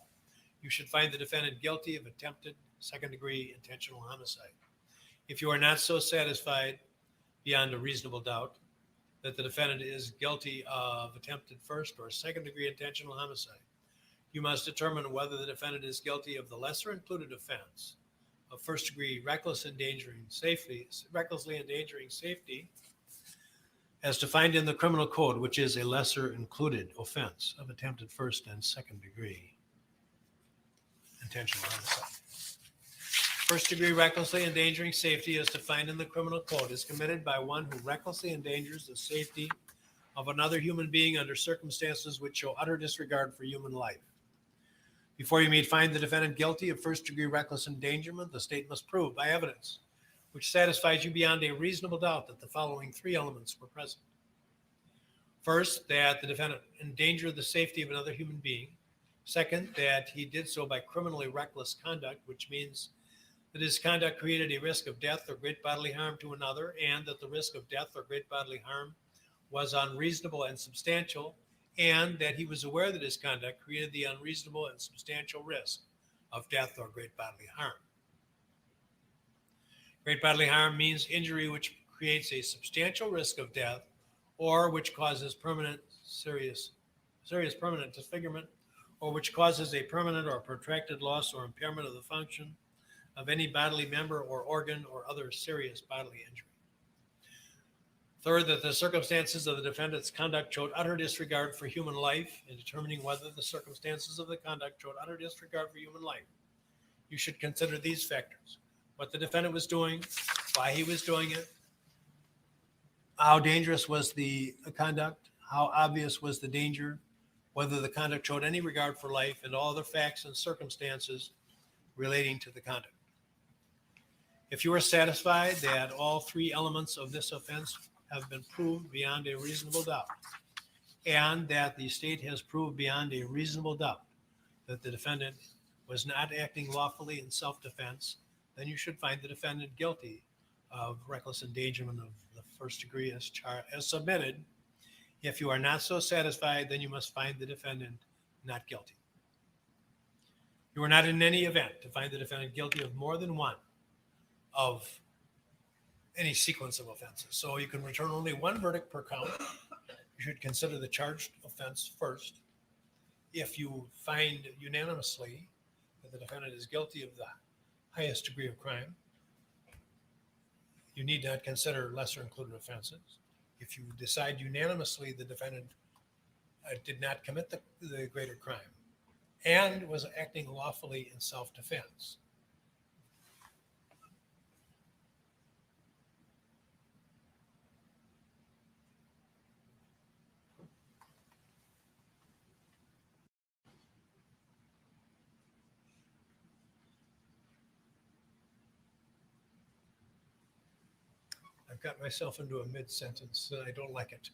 you should find the defendant guilty of attempted second-degree intentional homicide. If you are not so satisfied beyond a reasonable doubt that the defendant is guilty of attempted first or second-degree intentional homicide, you must determine whether the defendant is guilty of the lesser included offense of first-degree recklessly endangering safety, as defined in the criminal code, which is a lesser included offense of attempted first and second-degree intentional homicide. First-degree recklessly endangering safety, as defined in the criminal code, is committed by one who recklessly endangers the safety of another human being under circumstances which show utter disregard for human life. Before you may find the defendant guilty of first-degree reckless endangerment, the state must prove by evidence which satisfies you beyond a reasonable doubt that the following three elements were present. First, that the defendant endangered the safety of another human being. Second, that he did so by criminally reckless conduct, which means that his conduct created a risk of death or great bodily harm to another, and that the risk of death or great bodily harm was unreasonable and substantial, and that he was aware that his conduct created the unreasonable and substantial risk of death or great bodily harm. Great bodily harm means injury which creates a substantial risk of death or which causes serious permanent disfigurement, or which causes a permanent or protracted loss or impairment of the function of any bodily member or organ or other serious bodily injury. Third, that the circumstances of the defendant's conduct showed utter disregard for human life. In determining whether the circumstances of the conduct showed utter disregard for human life, you should consider these factors: what the defendant was doing, why he was doing it, how dangerous was the conduct, how obvious was the danger, whether the conduct showed any regard for life, and all other facts and circumstances relating to the conduct. If you are satisfied that all three elements of this offense have been proved beyond a reasonable doubt, and that the state has proved beyond a reasonable doubt that the defendant was not acting lawfully in self-defense, then you should find the defendant guilty of reckless endangerment of the first degree as submitted. If you are not so satisfied, then you must find the defendant not guilty. You are not in any event to find the defendant guilty of more than one of any sequence of offenses. So you can return only one verdict per count. You should consider the charged offense first. If you find unanimously that the defendant is guilty of the highest degree of crime, you need not consider lesser included offenses. If you decide unanimously the defendant did not commit the greater crime and was acting lawfully in self-defense, I've got myself into a mid-sentence and I don't like it.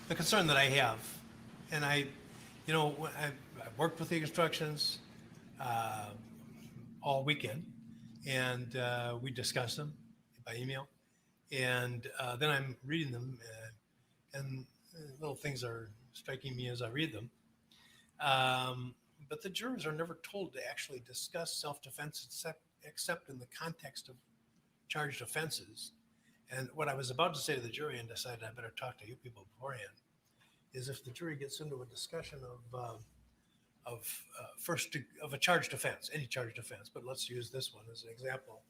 the concern that I have, and I've worked with the instructions all weekend, and we discussed them by email, and then I'm reading them, and little things are striking me as I read them. But the jurors are never told to actually discuss self-defense except in the context of charged offenses. And what I was about to say to the jury, and decided I better talk to you people beforehand, is if the jury gets into a discussion of a charged offense, any charged offense, but let's use this one as an example.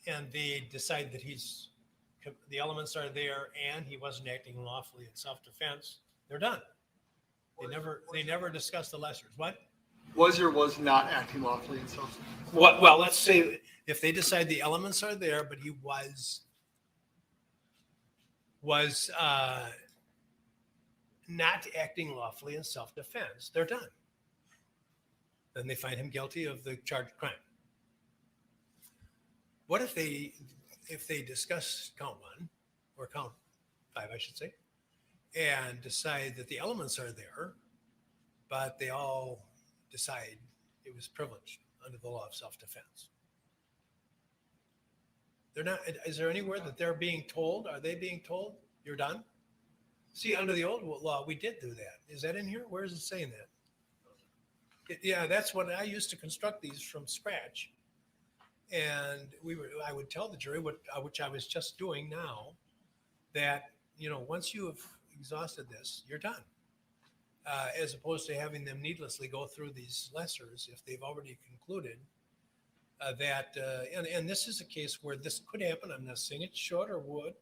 And they decide that the elements are there and he wasn't acting lawfully in self-defense, they're done. They never discuss the lessers. What? Was or was not acting lawfully in self-defense? Well, let's say if they decide the elements are there, but he was not acting lawfully in self-defense, they're done. Then they find him guilty of the charged crime. What if they discuss count 1 or count 5, I should say, and decide that the elements are there, but they all decide it was privileged under the law of self-defense? They're not. Is there anywhere that they're being told? Are they being told you're done? See, under the old law, we did do that. Is that in here? Where is it saying that? Yeah, that's what I used to construct these from scratch. And I would tell the jury, which I was just doing now, that, once you have exhausted this, you're done. As opposed to having them needlessly go through these lessers if they've already concluded that, and this is a case where this could happen. I'm not saying it should or would.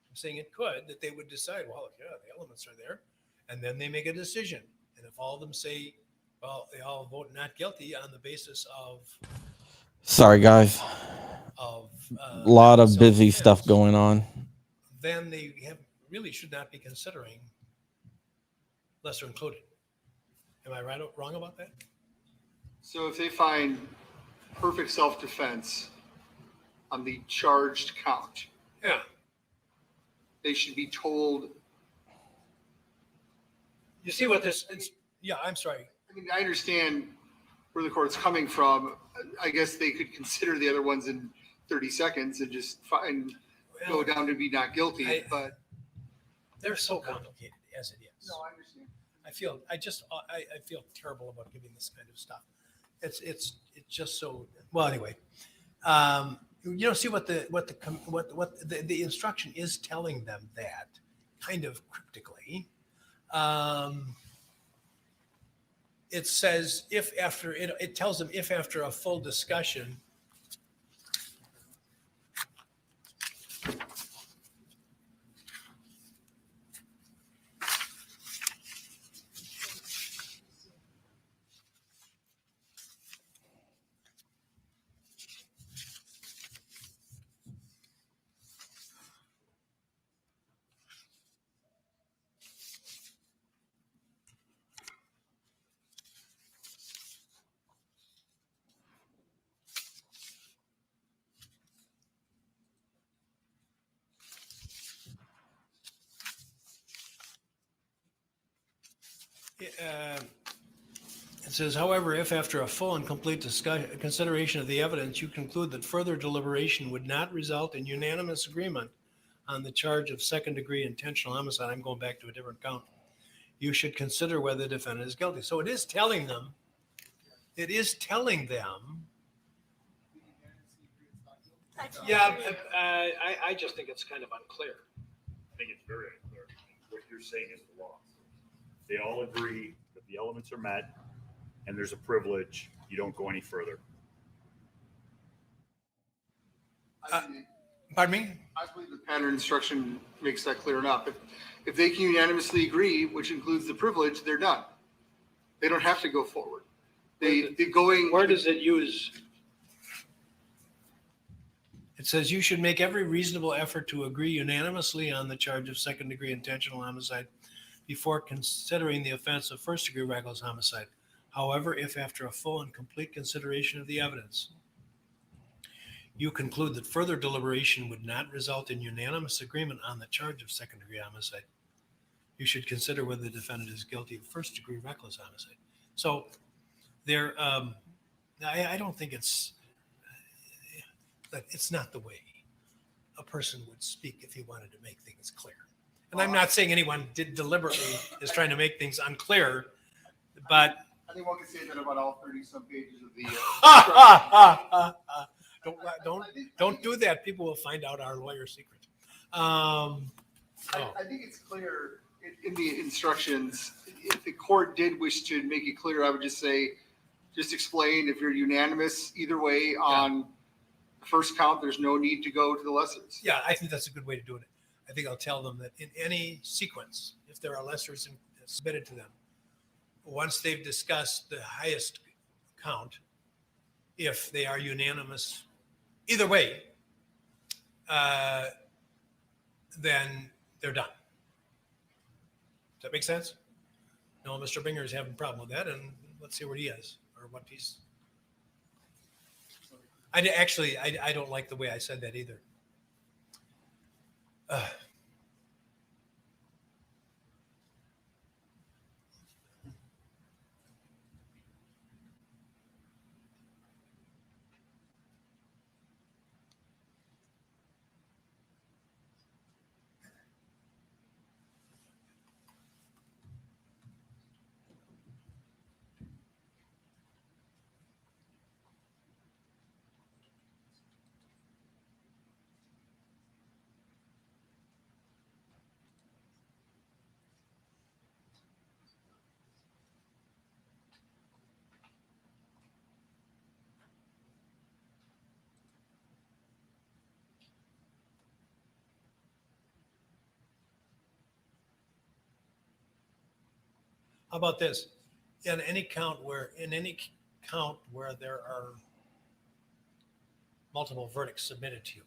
I'm saying it could, that they would decide, well, yeah, the elements are there, and then they make a decision. And if all of them say, well, they all vote not guilty on the basis of, sorry guys, of a lot of busy stuff going on, then they really should not be considering lesser included. Am I wrong about that? So if they find perfect self-defense on the charged count, Yeah. they should be told. You see what this? Yeah, I'm sorry. I mean, I understand where the court's coming from. I guess they could consider the other ones in 30 seconds and just go down to be not guilty. But they're so complicated as it is. no, I understand. I feel terrible about giving this kind of stuff. It's just so well. Anyway, see what the instruction is telling them, that kind of cryptically. It says it tells them if after a full discussion. It says, however, if after a full and complete consideration of the evidence, you conclude that further deliberation would not result in unanimous agreement on the charge of second-degree intentional homicide, I'm going back to a different count, you should consider whether the defendant is guilty. So it is telling them. Yeah, I just think it's kind of unclear. I think it's very unclear. What you're saying is the law. They all agree that the elements are met and there's a privilege. You don't go any further. Pardon me? I believe the pattern instruction makes that clear enough. If they can unanimously agree, which includes the privilege, they're done. They don't have to go forward. Where does it use? It says you should make every reasonable effort to agree unanimously on the charge of second-degree intentional homicide before considering the offense of first-degree reckless homicide. However, if after a full and complete consideration of the evidence, you conclude that further deliberation would not result in unanimous agreement on the charge of second-degree homicide, you should consider whether the defendant is guilty of first-degree reckless homicide. So there, I don't think it's not the way a person would speak if he wanted to make things clear. And I'm not saying anyone deliberately is trying to make things unclear, but I think one can say that about all 30-some pages of the. don't do that. People will find out our lawyer secret. I think it's clear in the instructions. If the court did wish to make it clear, I would just say, just explain if you're unanimous either way on the first count, there's no need to go to the lessers. Yeah, I think that's a good way to do it. I think I'll tell them that in any sequence, if there are lessers submitted to them, once they've discussed the highest count, if they are unanimous either way, then they're done. Does that make sense? No, Mr. Binger is having a problem with that, and let's see where he is or what he's. I don't like the way I said that either. How about this? In any count where there are multiple verdicts submitted to you,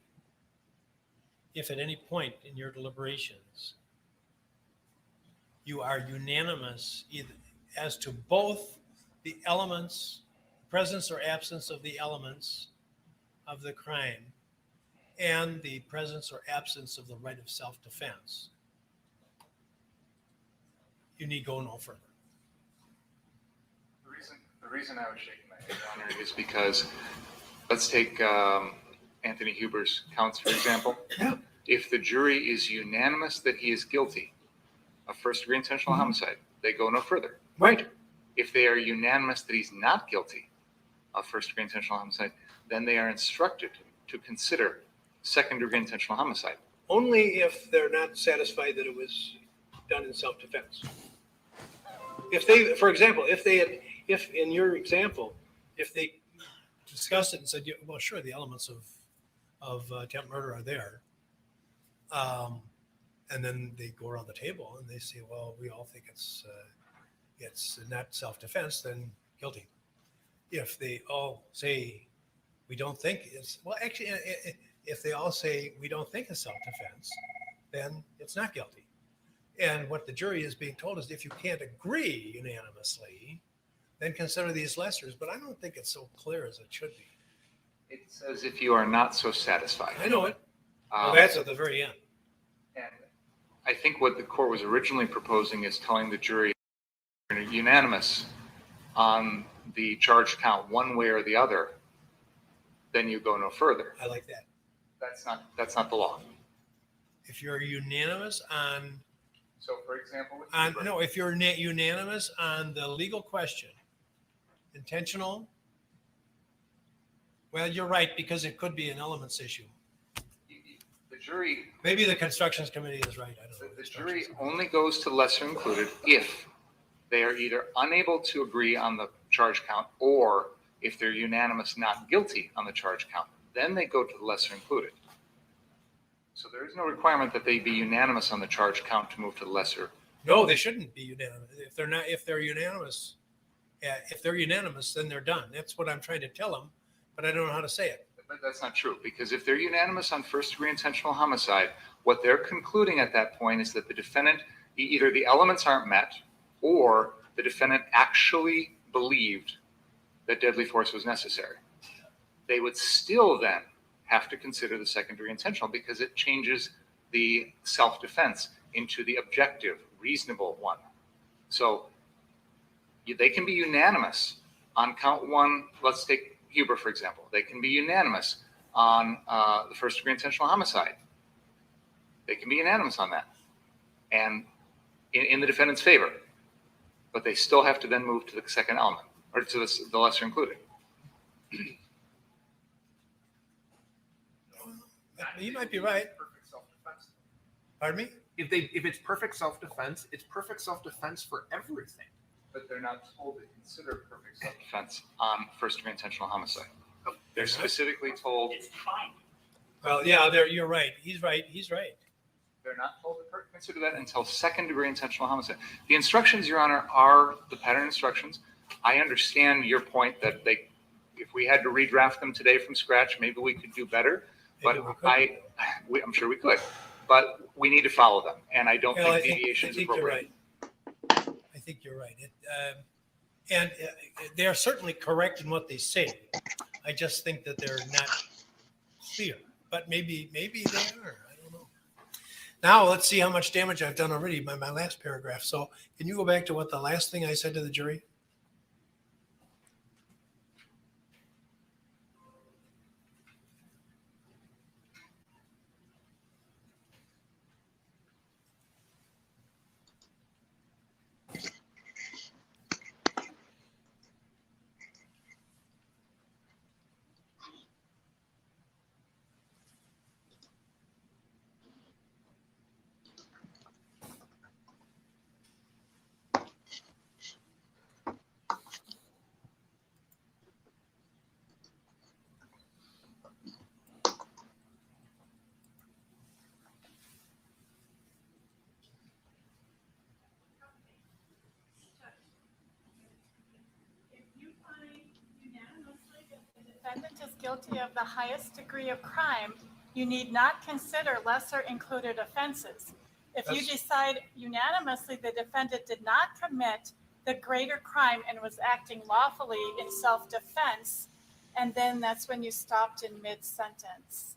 if at any point in your deliberations you are unanimous either as to both the elements, presence or absence of the elements of the crime, and the presence or absence of the right of self-defense, you need go no further. The reason I was shaking my head, Your Honor, is because let's take Anthony Huber's counts, for example. Yeah. If the jury is unanimous that he is guilty of first-degree intentional homicide, they go no further. Right. If they are unanimous that he's not guilty of first-degree intentional homicide, then they are instructed to consider second-degree intentional homicide. Only if they're not satisfied that it was done in self-defense. If they, for example, if in your example, if they discussed it and said, well, sure, the elements of attempt murder are there, and then they go around the table and they say, well, we all think it's not self-defense, then guilty. If they all say we don't think it's, well, actually, if they all say we don't think it's self-defense, then it's not guilty. And what the jury is being told is if you can't agree unanimously, then consider these lessers. But I don't think it's so clear as it should be. It says if you are not so satisfied. I know it. Well, that's at the very end. And I think what the court was originally proposing is telling the jury unanimous on the charge count one way or the other, then you go no further. I like that. That's not the law. If you're unanimous on, So, for example, if you're unanimous on the legal question, intentional, well, you're right, because it could be an elements issue. The jury, Maybe the constructions committee is right. I don't know. the jury only goes to lesser included if they are either unable to agree on the charge count or if they're unanimous not guilty on the charge count. Then they go to the lesser included. So there is no requirement that they be unanimous on the charge count to move to the lesser. No, they shouldn't be unanimous. If they're unanimous, then they're done. That's what I'm trying to tell them, but I don't know how to say it. But that's not true, because if they're unanimous on first-degree intentional homicide, what they're concluding at that point is that the defendant, either the elements aren't met or the defendant actually believed that deadly force was necessary. They would still then have to consider the second degree intentional because it changes the self-defense into the objective, reasonable one. So they can be unanimous on count one. Let's take Huber, for example. They can be unanimous on the first degree intentional homicide. They can be unanimous on that and in the defendant's favor, but they still have to then move to the second element or to the lesser included. You might be right. Perfect self-defense. Pardon me? If it's perfect self-defense, it's perfect self-defense for everything. But they're not told to consider perfect self-defense on first degree intentional homicide. They're specifically told It's fine. Well, yeah, there, you're right. He's right. they're not told to consider that until second degree intentional homicide. The instructions, Your Honor, are the pattern instructions. I understand your point that if we had to redraft them today from scratch, maybe we could do better. But I'm sure we could. But we need to follow them, and I don't think deviation is appropriate. I think you're right. And they are certainly correct in what they say. I just think that they're not clear. But maybe they are. I don't know. Now let's see how much damage I've done already by my last paragraph. So can you go back to what the last thing I said to the jury? Defendant is guilty of the highest degree of crime, you need not consider lesser included offenses. If you decide unanimously the defendant did not commit the greater crime and was acting lawfully in self-defense, and then that's when you stopped in mid-sentence.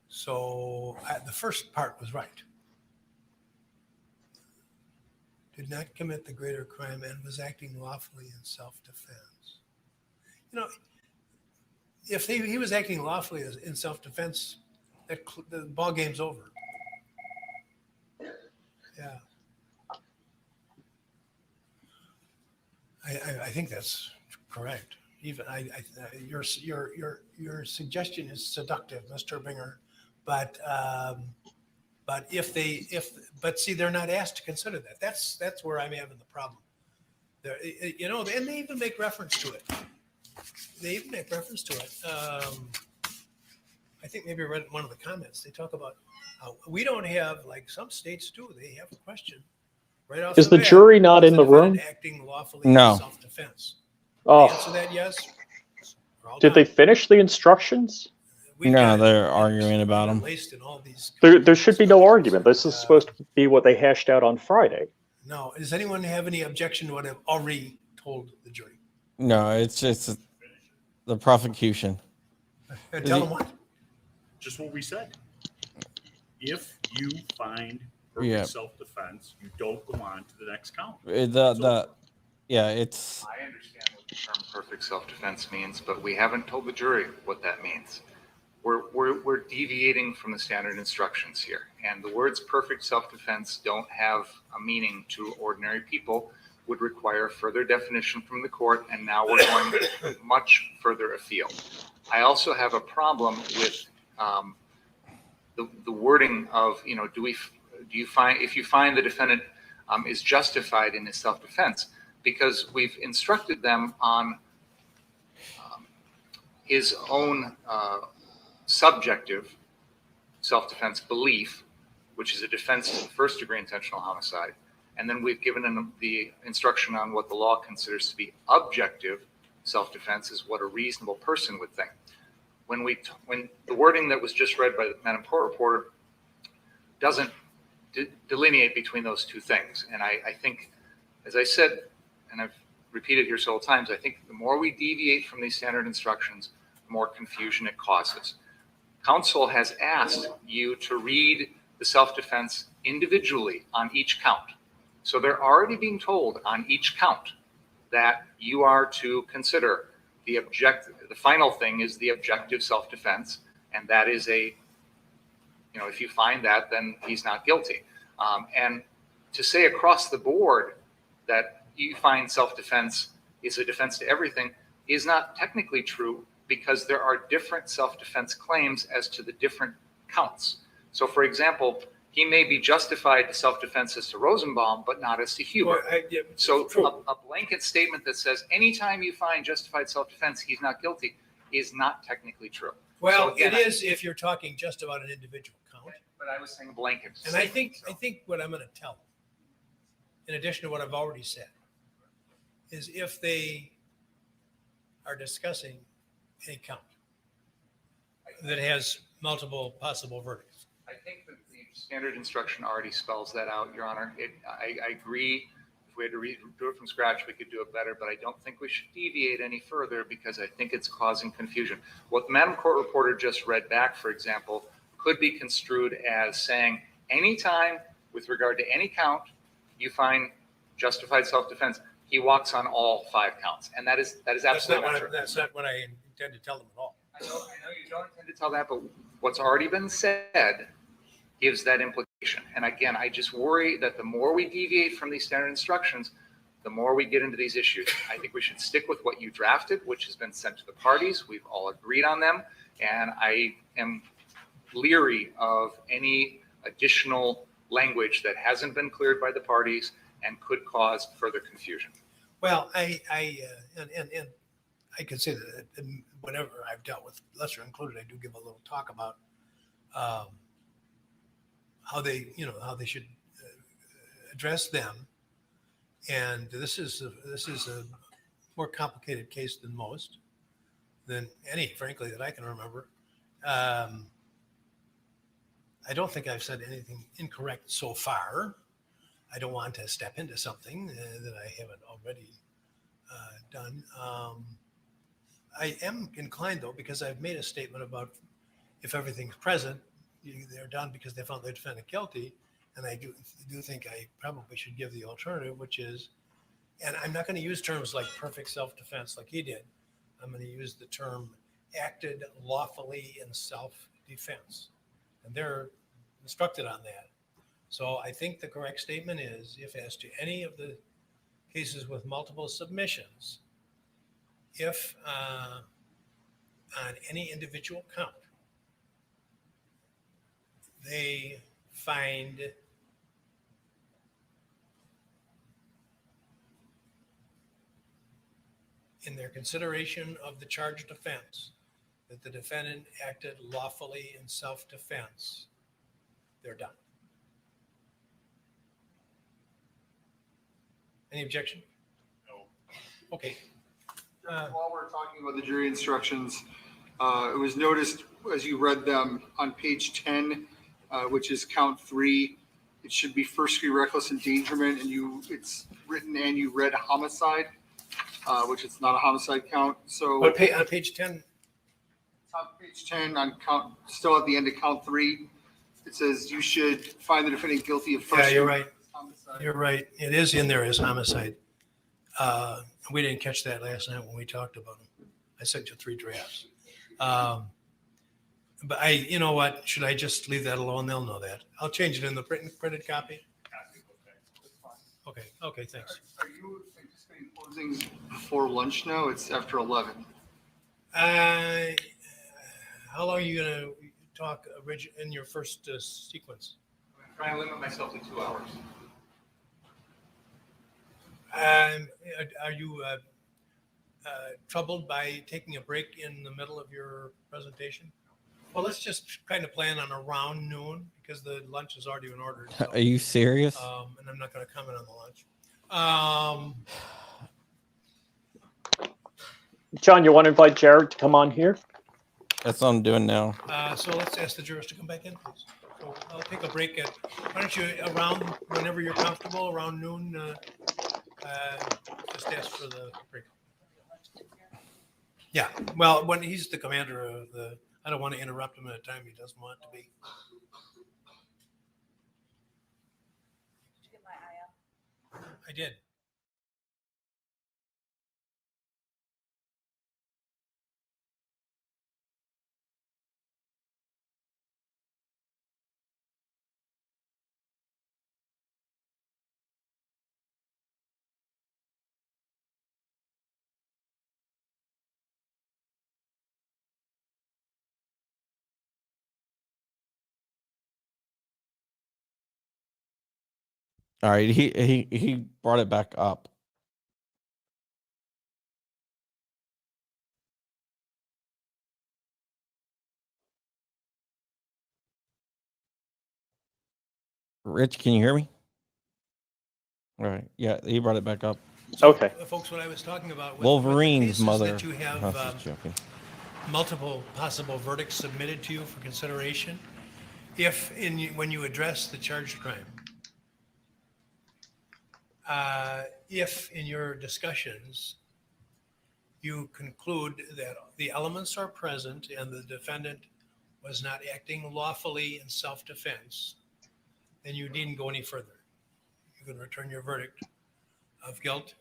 So the first part was right. Did not commit the greater crime and was acting lawfully in self-defense. You know, if he was acting lawfully in self-defense, the ball game's over. Yeah. I think that's correct. Even your suggestion is seductive, Mr. Binger, but see, they're not asked to consider that. That's where I'm having the problem. And they even make reference to it. I think maybe I read one of the comments. They talk about we don't have, like some states do. They have a question right off. Is the jury not in the room? Acting lawfully No. in self-defense. Oh, Answer that yes. did they finish the instructions? No, they're arguing about them. There should be no argument. This is supposed to be what they hashed out on Friday. No. Does anyone have any objection to what I've already told the jury? No, it's just the prosecution. Tell them what? Just what we said. If you find perfect self-defense, you don't go on to the next count. I understand what the term perfect self-defense means, but we haven't told the jury what that means. We're deviating from the standard instructions here, and the words perfect self-defense don't have a meaning to ordinary people, would require further definition from the court, and now we're going much further afield. I also have a problem with the wording of, if you find the defendant is justified in his self-defense, because we've instructed them on his own subjective self-defense belief, which is a defense of first-degree intentional homicide. And then we've given them the instruction on what the law considers to be objective self-defense is what a reasonable person would think. When the wording that was just read by the Madam Court Reporter doesn't delineate between those two things. And I think, as I said, and I've repeated here several times, I think the more we deviate from these standard instructions, the more confusion it causes. Counsel has asked you to read the self-defense individually on each count. So they're already being told on each count that you are to consider the final thing is the objective self-defense. And that is if you find that, then he's not guilty. And to say across the board that you find self-defense is a defense to everything is not technically true, because there are different self-defense claims as to the different counts. So, for example, he may be justified to self-defense as to Rosenbaum, but not as to Huber. So a blanket statement that says anytime you find justified self-defense, he's not guilty, is not technically true. Well, so again, it is if you're talking just about an individual count. But I was saying blanket. And I think what I'm going to tell them, in addition to what I've already said, is if they are discussing a count that has multiple possible verdicts. I think that the standard instruction already spells that out, Your Honor. I agree. If we had to do it from scratch, we could do it better, but I don't think we should deviate any further, because I think it's causing confusion. What the Madam Court reporter just read back, for example, could be construed as saying anytime with regard to any count you find justified self-defense, he walks on all 5 counts. And that is absolutely not true. That's not what I intend to tell them at all. I know you don't intend to tell that, but what's already been said gives that implication. And again, I just worry that the more we deviate from these standard instructions, the more we get into these issues. I think we should stick with what you drafted, which has been sent to the parties. We've all agreed on them. And I am leery of any additional language that hasn't been cleared by the parties and could cause further confusion. Well, I can say that whenever I've dealt with lesser included, I do give a little talk about how they should address them. And this is a more complicated case than any, frankly, that I can remember. I don't think I've said anything incorrect so far. I don't want to step into something that I haven't already done. I am inclined, though, because I've made a statement about if everything's present, they're done because they found the defendant guilty. And I do think I probably should give the alternative, which is, and I'm not going to use terms like perfect self-defense like he did. I'm going to use the term acted lawfully in self-defense. And they're instructed on that. So I think the correct statement is, if as to any of the cases with multiple submissions, if on any individual count, they find in their consideration of the charged offense that the defendant acted lawfully in self-defense, they're done. Any objection? No. Okay. While we're talking about the jury instructions, it was noticed as you read them on page 10, which is count 3, it should be first-degree reckless endangerment, and it's written and you read homicide, which is not a homicide count. So on page 10? Top page 10 on count, still at the end of count 3, it says you should find the defendant guilty of first. Yeah, you're right. Homicide. You're right. It is in there as homicide. We didn't catch that last night when we talked about it. I sent you 3 drafts. But you know what? Should I just leave that alone? They'll know that. I'll change it in the printed copy. Okay, thanks. Are you anticipating closing before lunch now? It's after 11. How long are you going to talk in your first sequence? I'm trying to limit myself to 2 hours. Are you troubled by taking a break in the middle of your presentation? Well, let's just kind of plan on around noon because the lunch is already in order. So, Are you serious? and I'm not going to comment on the lunch. John, you want to invite Jared to come on here? That's what I'm doing now. So let's ask the jurors to come back in, please. So I'll take a break why don't you, around whenever you're comfortable, around noon, just ask for the break. Yeah, well, when he's the commander of the, I don't want to interrupt him at a time he doesn't want to be. Did you get my eye out? I did. All right, he brought it back up. Rich, can you hear me? All right, yeah, he brought it back up. So, Okay. folks, what I was talking about with Wolverine's the cases mother. that you have I was just joking. multiple possible verdicts submitted to you for consideration, when you address the charged crime, if in your discussions you conclude that the elements are present and the defendant was not acting lawfully in self-defense, then you needn't go any further. You can return your verdict of guilt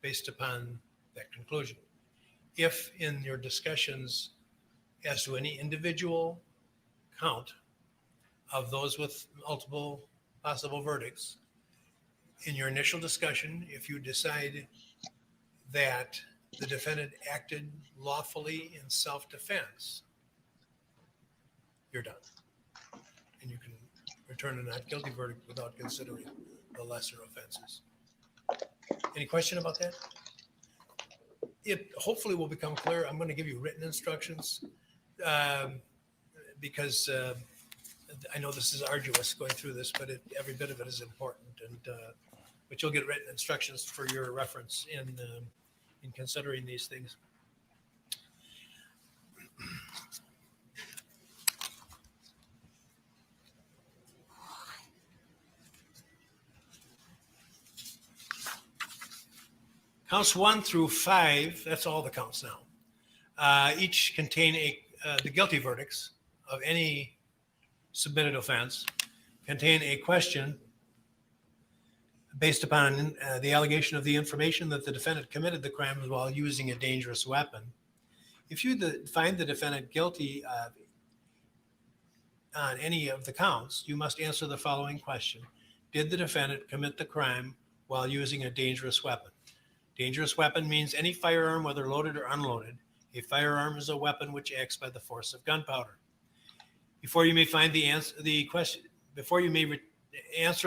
based upon that conclusion. If in your discussions as to any individual count of those with multiple possible verdicts, in your initial discussion, if you decide that the defendant acted lawfully in self-defense, you're done. And you can return a not guilty verdict without considering the lesser offenses. Any question about that? It hopefully will become clear. I'm going to give you written instructions because I know this is arduous going through this, but every bit of it is important. But you'll get written instructions for your reference in considering these things. Counts 1 through 5, that's all the counts now. Each contain the guilty verdicts of any submitted offense, contain a question based upon the allegation of the information that the defendant committed the crimes while using a dangerous weapon. If you find the defendant guilty on any of the counts, you must answer the following question. Did the defendant commit the crime while using a dangerous weapon? Dangerous weapon means any firearm, whether loaded or unloaded. A firearm is a weapon which acts by the force of gunpowder. Before you may find answer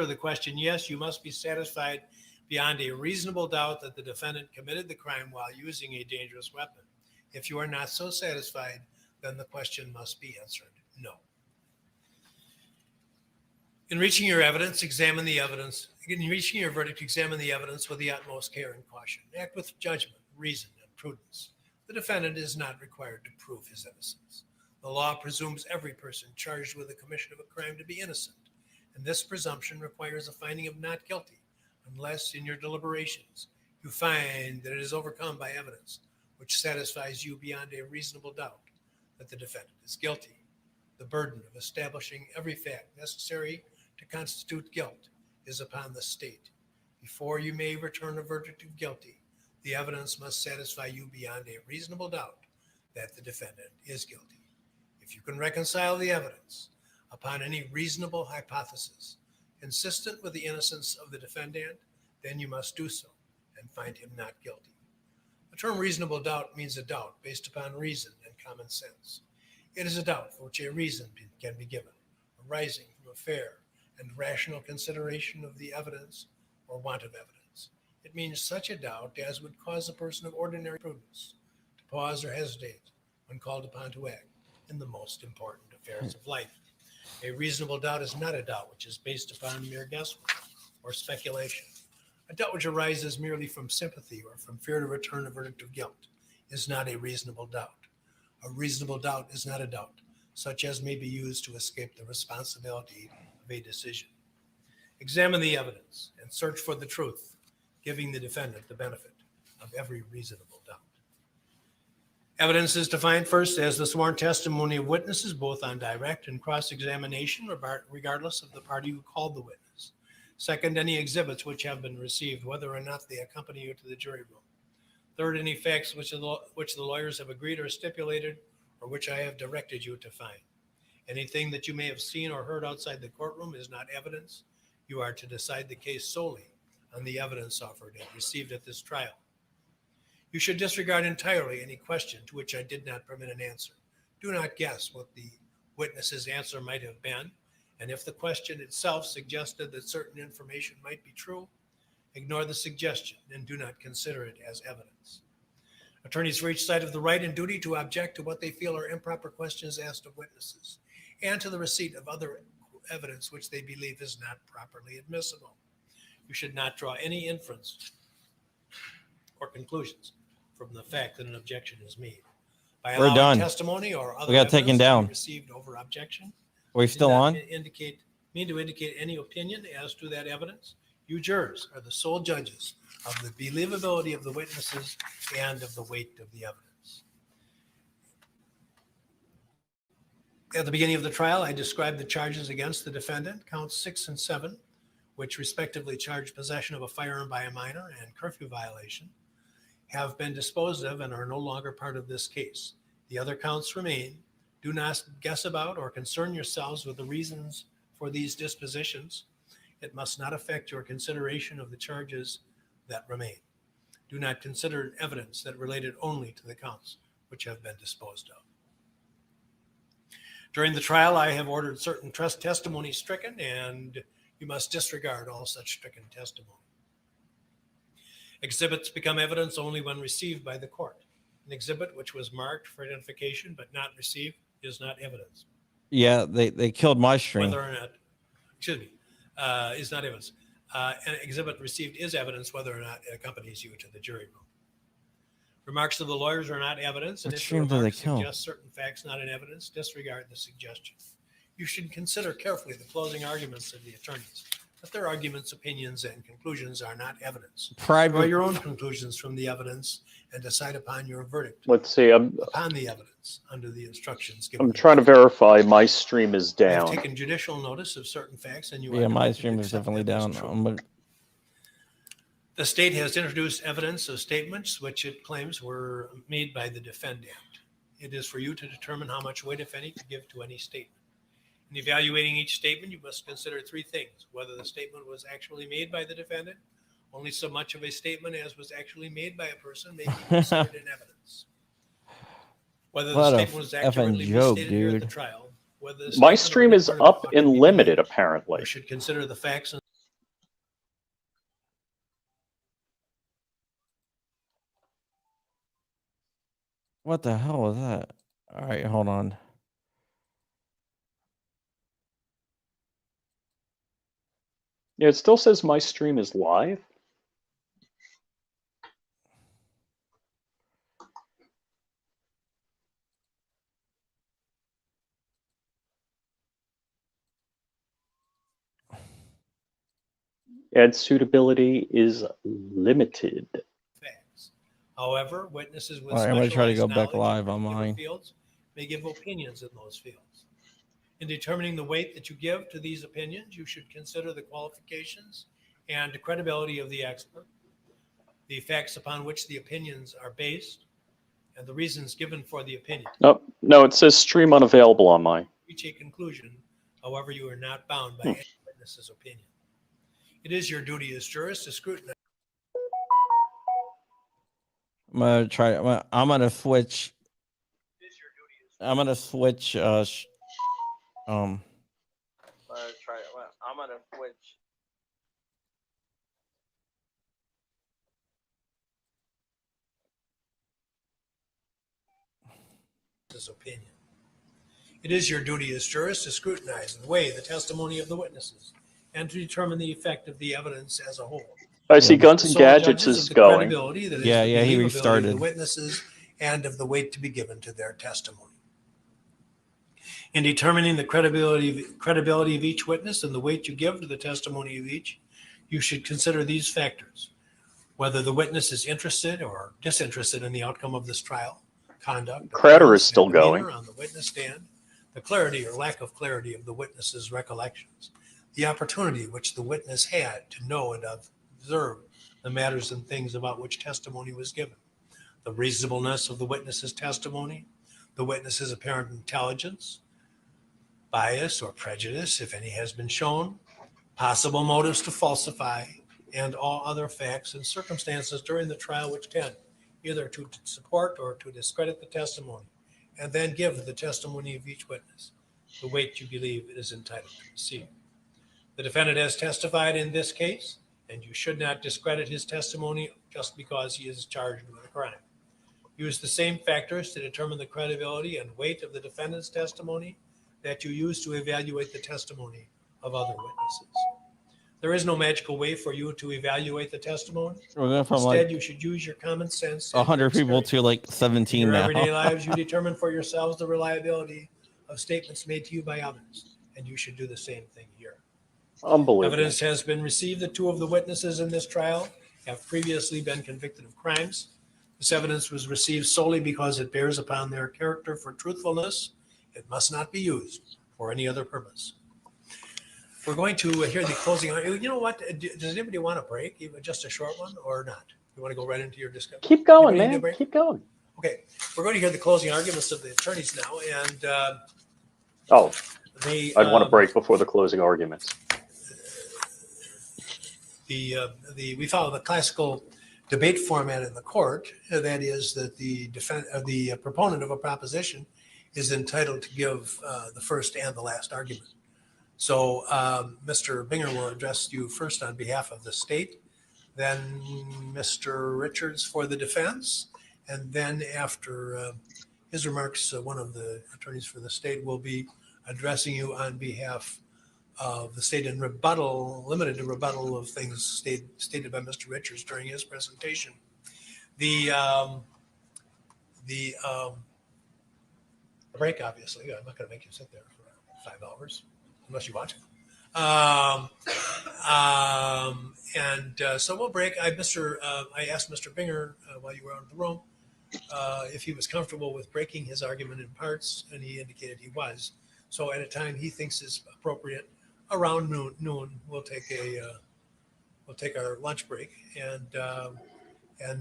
the question yes, you must be satisfied beyond a reasonable doubt that the defendant committed the crime while using a dangerous weapon. If you are not so satisfied, then the question must be answered no. In reaching your evidence, examine the evidence. In reaching your verdict, examine the evidence with the utmost care and caution. Act with judgment, reason, and prudence. The defendant is not required to prove his innocence. The law presumes every person charged with the commission of a crime to be innocent, and this presumption requires a finding of not guilty, unless in your deliberations you find that it is overcome by evidence which satisfies you beyond a reasonable doubt that the defendant is guilty. The burden of establishing every fact necessary to constitute guilt is upon the state. Before you may return a verdict of guilty, the evidence must satisfy you beyond a reasonable doubt that the defendant is guilty. If you can reconcile the evidence upon any reasonable hypothesis consistent with the innocence of the defendant, then you must do so and find him not guilty. The term reasonable doubt means a doubt based upon reason and common sense. It is a doubt for which a reason can be given, arising from a fair and rational consideration of the evidence or want of evidence. It means such a doubt as would cause a person of ordinary prudence to pause or hesitate when called upon to act in the most important affairs of life. A reasonable doubt is not a doubt which is based upon mere guesswork or speculation. A doubt which arises merely from sympathy or from fear to return a verdict of guilt is not a reasonable doubt. A reasonable doubt is not a doubt such as may be used to escape the responsibility of a decision. Examine the evidence and search for the truth, giving the defendant the benefit of every reasonable doubt. Evidence is defined first as the sworn testimony of witnesses, both on direct and cross-examination, regardless of the party who called the witness. Second, any exhibits which have been received, whether or not they accompany you to the jury room. Third, any facts which the lawyers have agreed or stipulated, or which I have directed you to find. Anything that you may have seen or heard outside the courtroom is not evidence. You are to decide the case solely on the evidence offered and received at this trial. You should disregard entirely any question to which I did not permit an answer. Do not guess what the witness's answer might have been, and if the question itself suggested that certain information might be true, ignore the suggestion and do not consider it as evidence. Attorneys for each side have the right and duty to object to what they feel are improper questions asked of witnesses and to the receipt of other evidence which they believe is not properly admissible. You should not draw any inference or conclusions from the fact that an objection is made. By We're allowing done. testimony or other We got taken evidence to be down. received over objection, Are we still did not on? mean to indicate any opinion as to that evidence. You jurors are the sole judges of the believability of the witnesses and of the weight of the evidence. At the beginning of the trial, I described the charges against the defendant, counts 6 and 7, which respectively charge possession of a firearm by a minor and curfew violation, have been disposed of and are no longer part of this case. The other counts remain. Do not guess about or concern yourselves with the reasons for these dispositions. It must not affect your consideration of the charges that remain. Do not consider evidence that related only to the counts which have been disposed of. During the trial, I have ordered certain testimony stricken, and you must disregard all such stricken testimony. Exhibits become evidence only when received by the court. An exhibit which was marked for identification but not received is not evidence. Yeah, they killed my stream. Whether or not, is not evidence. An exhibit received is evidence whether or not it accompanies you to the jury room. Remarks of the lawyers are not evidence, and What if the stream do they remarks kill? suggest certain facts not in evidence, disregard the suggestion. You should consider carefully the closing arguments of the attorneys, but their arguments, opinions, and conclusions are not evidence. Draw Private. your own conclusions from the evidence and decide upon your verdict Let's see. upon the evidence under the instructions given. I'm trying to verify my stream is I have down. taken judicial notice of certain facts, and you are Yeah, my directed to stream is accept definitely them as down. true. The state has introduced evidence of statements which it claims were made by the defendant. It is for you to determine how much weight, if any, to give to any statement. In evaluating each statement, you must consider three things: whether the statement was actually made by the defendant, only so much of a statement as was actually made by a person may be considered in evidence, whether the What a statement was accurately effing joke, restated here at the dude. trial, whether the My statement stream or is part of up the and document limited, apparently. you should consider the facts and What the hell was that? All right, hold on. Yeah, it still says my stream is live. Ad suitability is limited. facts. However, witnesses with All right, I'm gonna try to go specialized back live knowledge on in particular mine. fields may give opinions in those fields. In determining the weight that you give to these opinions, you should consider the qualifications and the credibility of the expert, the facts upon which the opinions are based, and the reasons given for the opinion. Oh, no, it says stream unavailable on mine. Reach a conclusion. However, you are not bound by any witness's opinion. It is your duty as jurists to scrutinize. I'm gonna try. I'm gonna switch. I'm gonna switch. I'm gonna try. I'm gonna switch. His opinion. It is your duty as jurists to scrutinize and weigh the testimony of the witnesses and to determine the effect of the evidence as a whole. I see Yeah. Guns The and sole Gadgets judges is of the going. credibility, that is Yeah, the yeah, he believability restarted. of the witnesses and of the weight to be given to their testimony. In determining the credibility of each witness and the weight you give to the testimony of each, you should consider these factors: whether the witness is interested or disinterested in the outcome of this trial, conduct. Crowder is appearance, still and demeanor going. on the witness stand, the clarity or lack of clarity of the witness's recollections, the opportunity which the witness had to know and observe the matters and things about which testimony was given, the reasonableness of the witness's testimony, the witness's apparent intelligence, bias or prejudice, if any has been shown, possible motives to falsify, and all other facts and circumstances during the trial which tend either to support or to discredit the testimony, and then give the testimony of each witness the weight you believe it is entitled to receive. The defendant has testified in this case, and you should not discredit his testimony just because he is charged with a crime. Use the same factors to determine the credibility and weight of the defendant's testimony that you use to evaluate the testimony of other witnesses. There is no magical way for you to evaluate the testimony. We're going from Instead, like you should use your common sense. and your 100 people experience. to like In 17 your now. everyday lives, you determine for yourselves the reliability of statements made to you by others, and you should do the same thing here. Unbelievable. Evidence has been received that 2 of the witnesses in this trial have previously been convicted of crimes. This evidence was received solely because it bears upon their character for truthfulness. It must not be used for any other purpose. We're going to hear the closing. You know what? Does anybody want a break, even just a short one, or not? You want to go right into your discussion? Keep going, Anybody need a man. break? Keep going. Okay, we're going to hear the closing arguments of the attorneys now, and Oh, they. I'd want to break before the closing arguments. We follow the classical debate format in the court. That is that the proponent of a proposition is entitled to give the first and the last argument. So Mr. Binger will address you first on behalf of the state, then Mr. Richards for the defense, and then after his remarks, one of the attorneys for the state will be addressing you on behalf of the state in rebuttal, limited to rebuttal of things stated by Mr. Richards during his presentation. The break, obviously, I'm not going to make you sit there for 5 hours unless you want to. So we'll break. I asked Mr. Binger while you were out of the room if he was comfortable with breaking his argument in parts, and he indicated he was. So at a time he thinks is appropriate, around noon, we'll take our lunch break and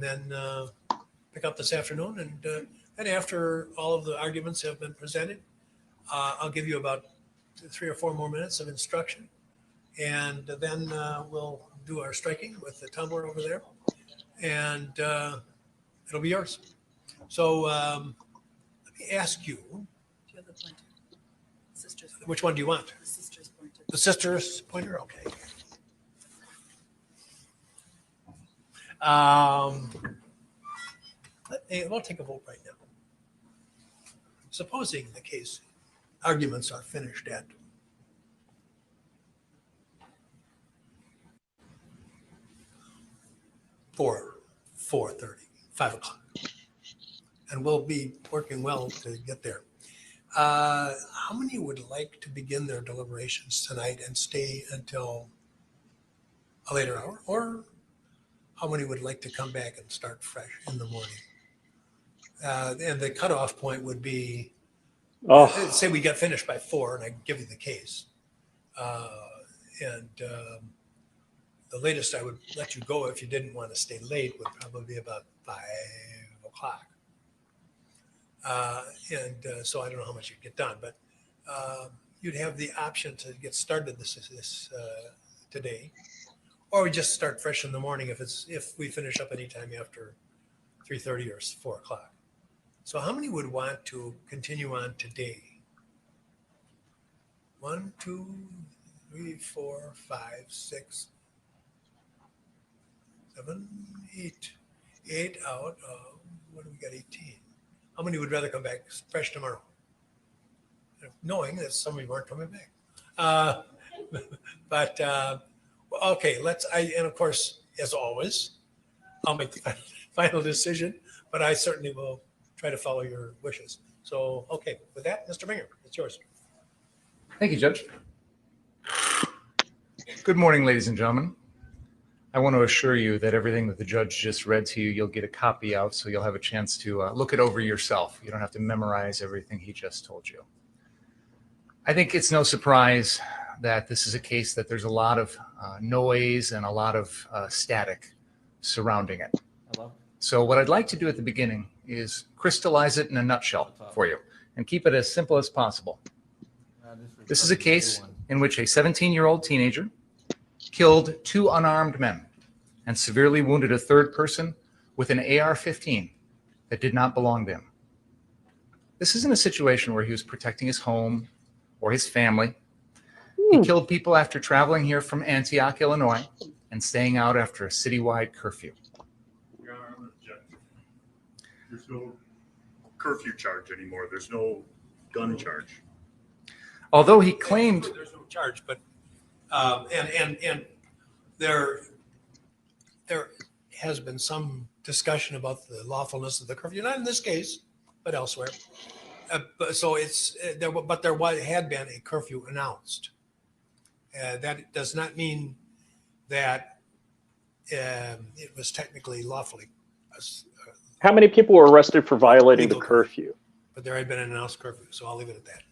then pick up this afternoon. And after all of the arguments have been presented, I'll give you about 3 or 4 more minutes of instruction, and then we'll do our striking with the tumbler over there, and it'll be yours. So let me ask you, Do you have the pointer? Sister's pointer. which one do you want? The sister's pointer. The sister's pointer? Okay. We'll take a vote right now. Supposing the case arguments are finished at 4:30, 5 o'clock, and we'll be working well to get there. How many would like to begin their deliberations tonight and stay until a later hour? Or how many would like to come back and start fresh in the morning? And the cutoff point would be, say we got finished by 4 and I give you the case. The latest I would let you go if you didn't want to stay late would probably be about 5 o'clock. So I don't know how much you'd get done, but you'd have the option to get started this today, or we just start fresh in the morning if we finish up anytime after 3:30 or 4 o'clock. So how many would want to continue on today? 1, 2, 3, 4, 5, 6, 7, 8. 8 out of, what do we got, 18? How many would rather come back fresh tomorrow? Knowing that some of you aren't coming back. Okay, and of course, as always, I'll make the final decision, but I certainly will try to follow your wishes. So, okay, with that, Mr. Binger, it's yours. Thank you, Judge. Good morning, ladies and gentlemen. I want to assure you that everything that the judge just read to you, you'll get a copy of, so you'll have a chance to look it over yourself. You don't have to memorize everything he just told you. I think it's no surprise that this is a case that there's a lot of noise and a lot of static surrounding it. Hello? So what I'd like to do at the beginning is crystallize it in a nutshell for you and keep it as simple as possible. This is a case in which a 17-year-old teenager killed 2 unarmed men and severely wounded a third person with an AR-15 that did not belong to him. This isn't a situation where he was protecting his home or his family. He killed people after traveling here from Antioch, Illinois, and staying out after a citywide curfew. Your Honor, I'm objecting. There's no curfew charge anymore. There's no gun charge. Although he claimed there's no charge, but and there has been some discussion about the lawfulness of the curfew, not in this case, but elsewhere. So it's there, but there had been a curfew announced. That does not mean that it was technically lawfully. How many people were arrested for violating the Legal curfew? But there had been an announced curfew, so I'll leave it at that.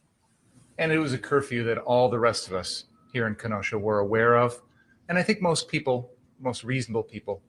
And it was a curfew that all the rest of us here in Kenosha were aware of. And I think most people, most reasonable people,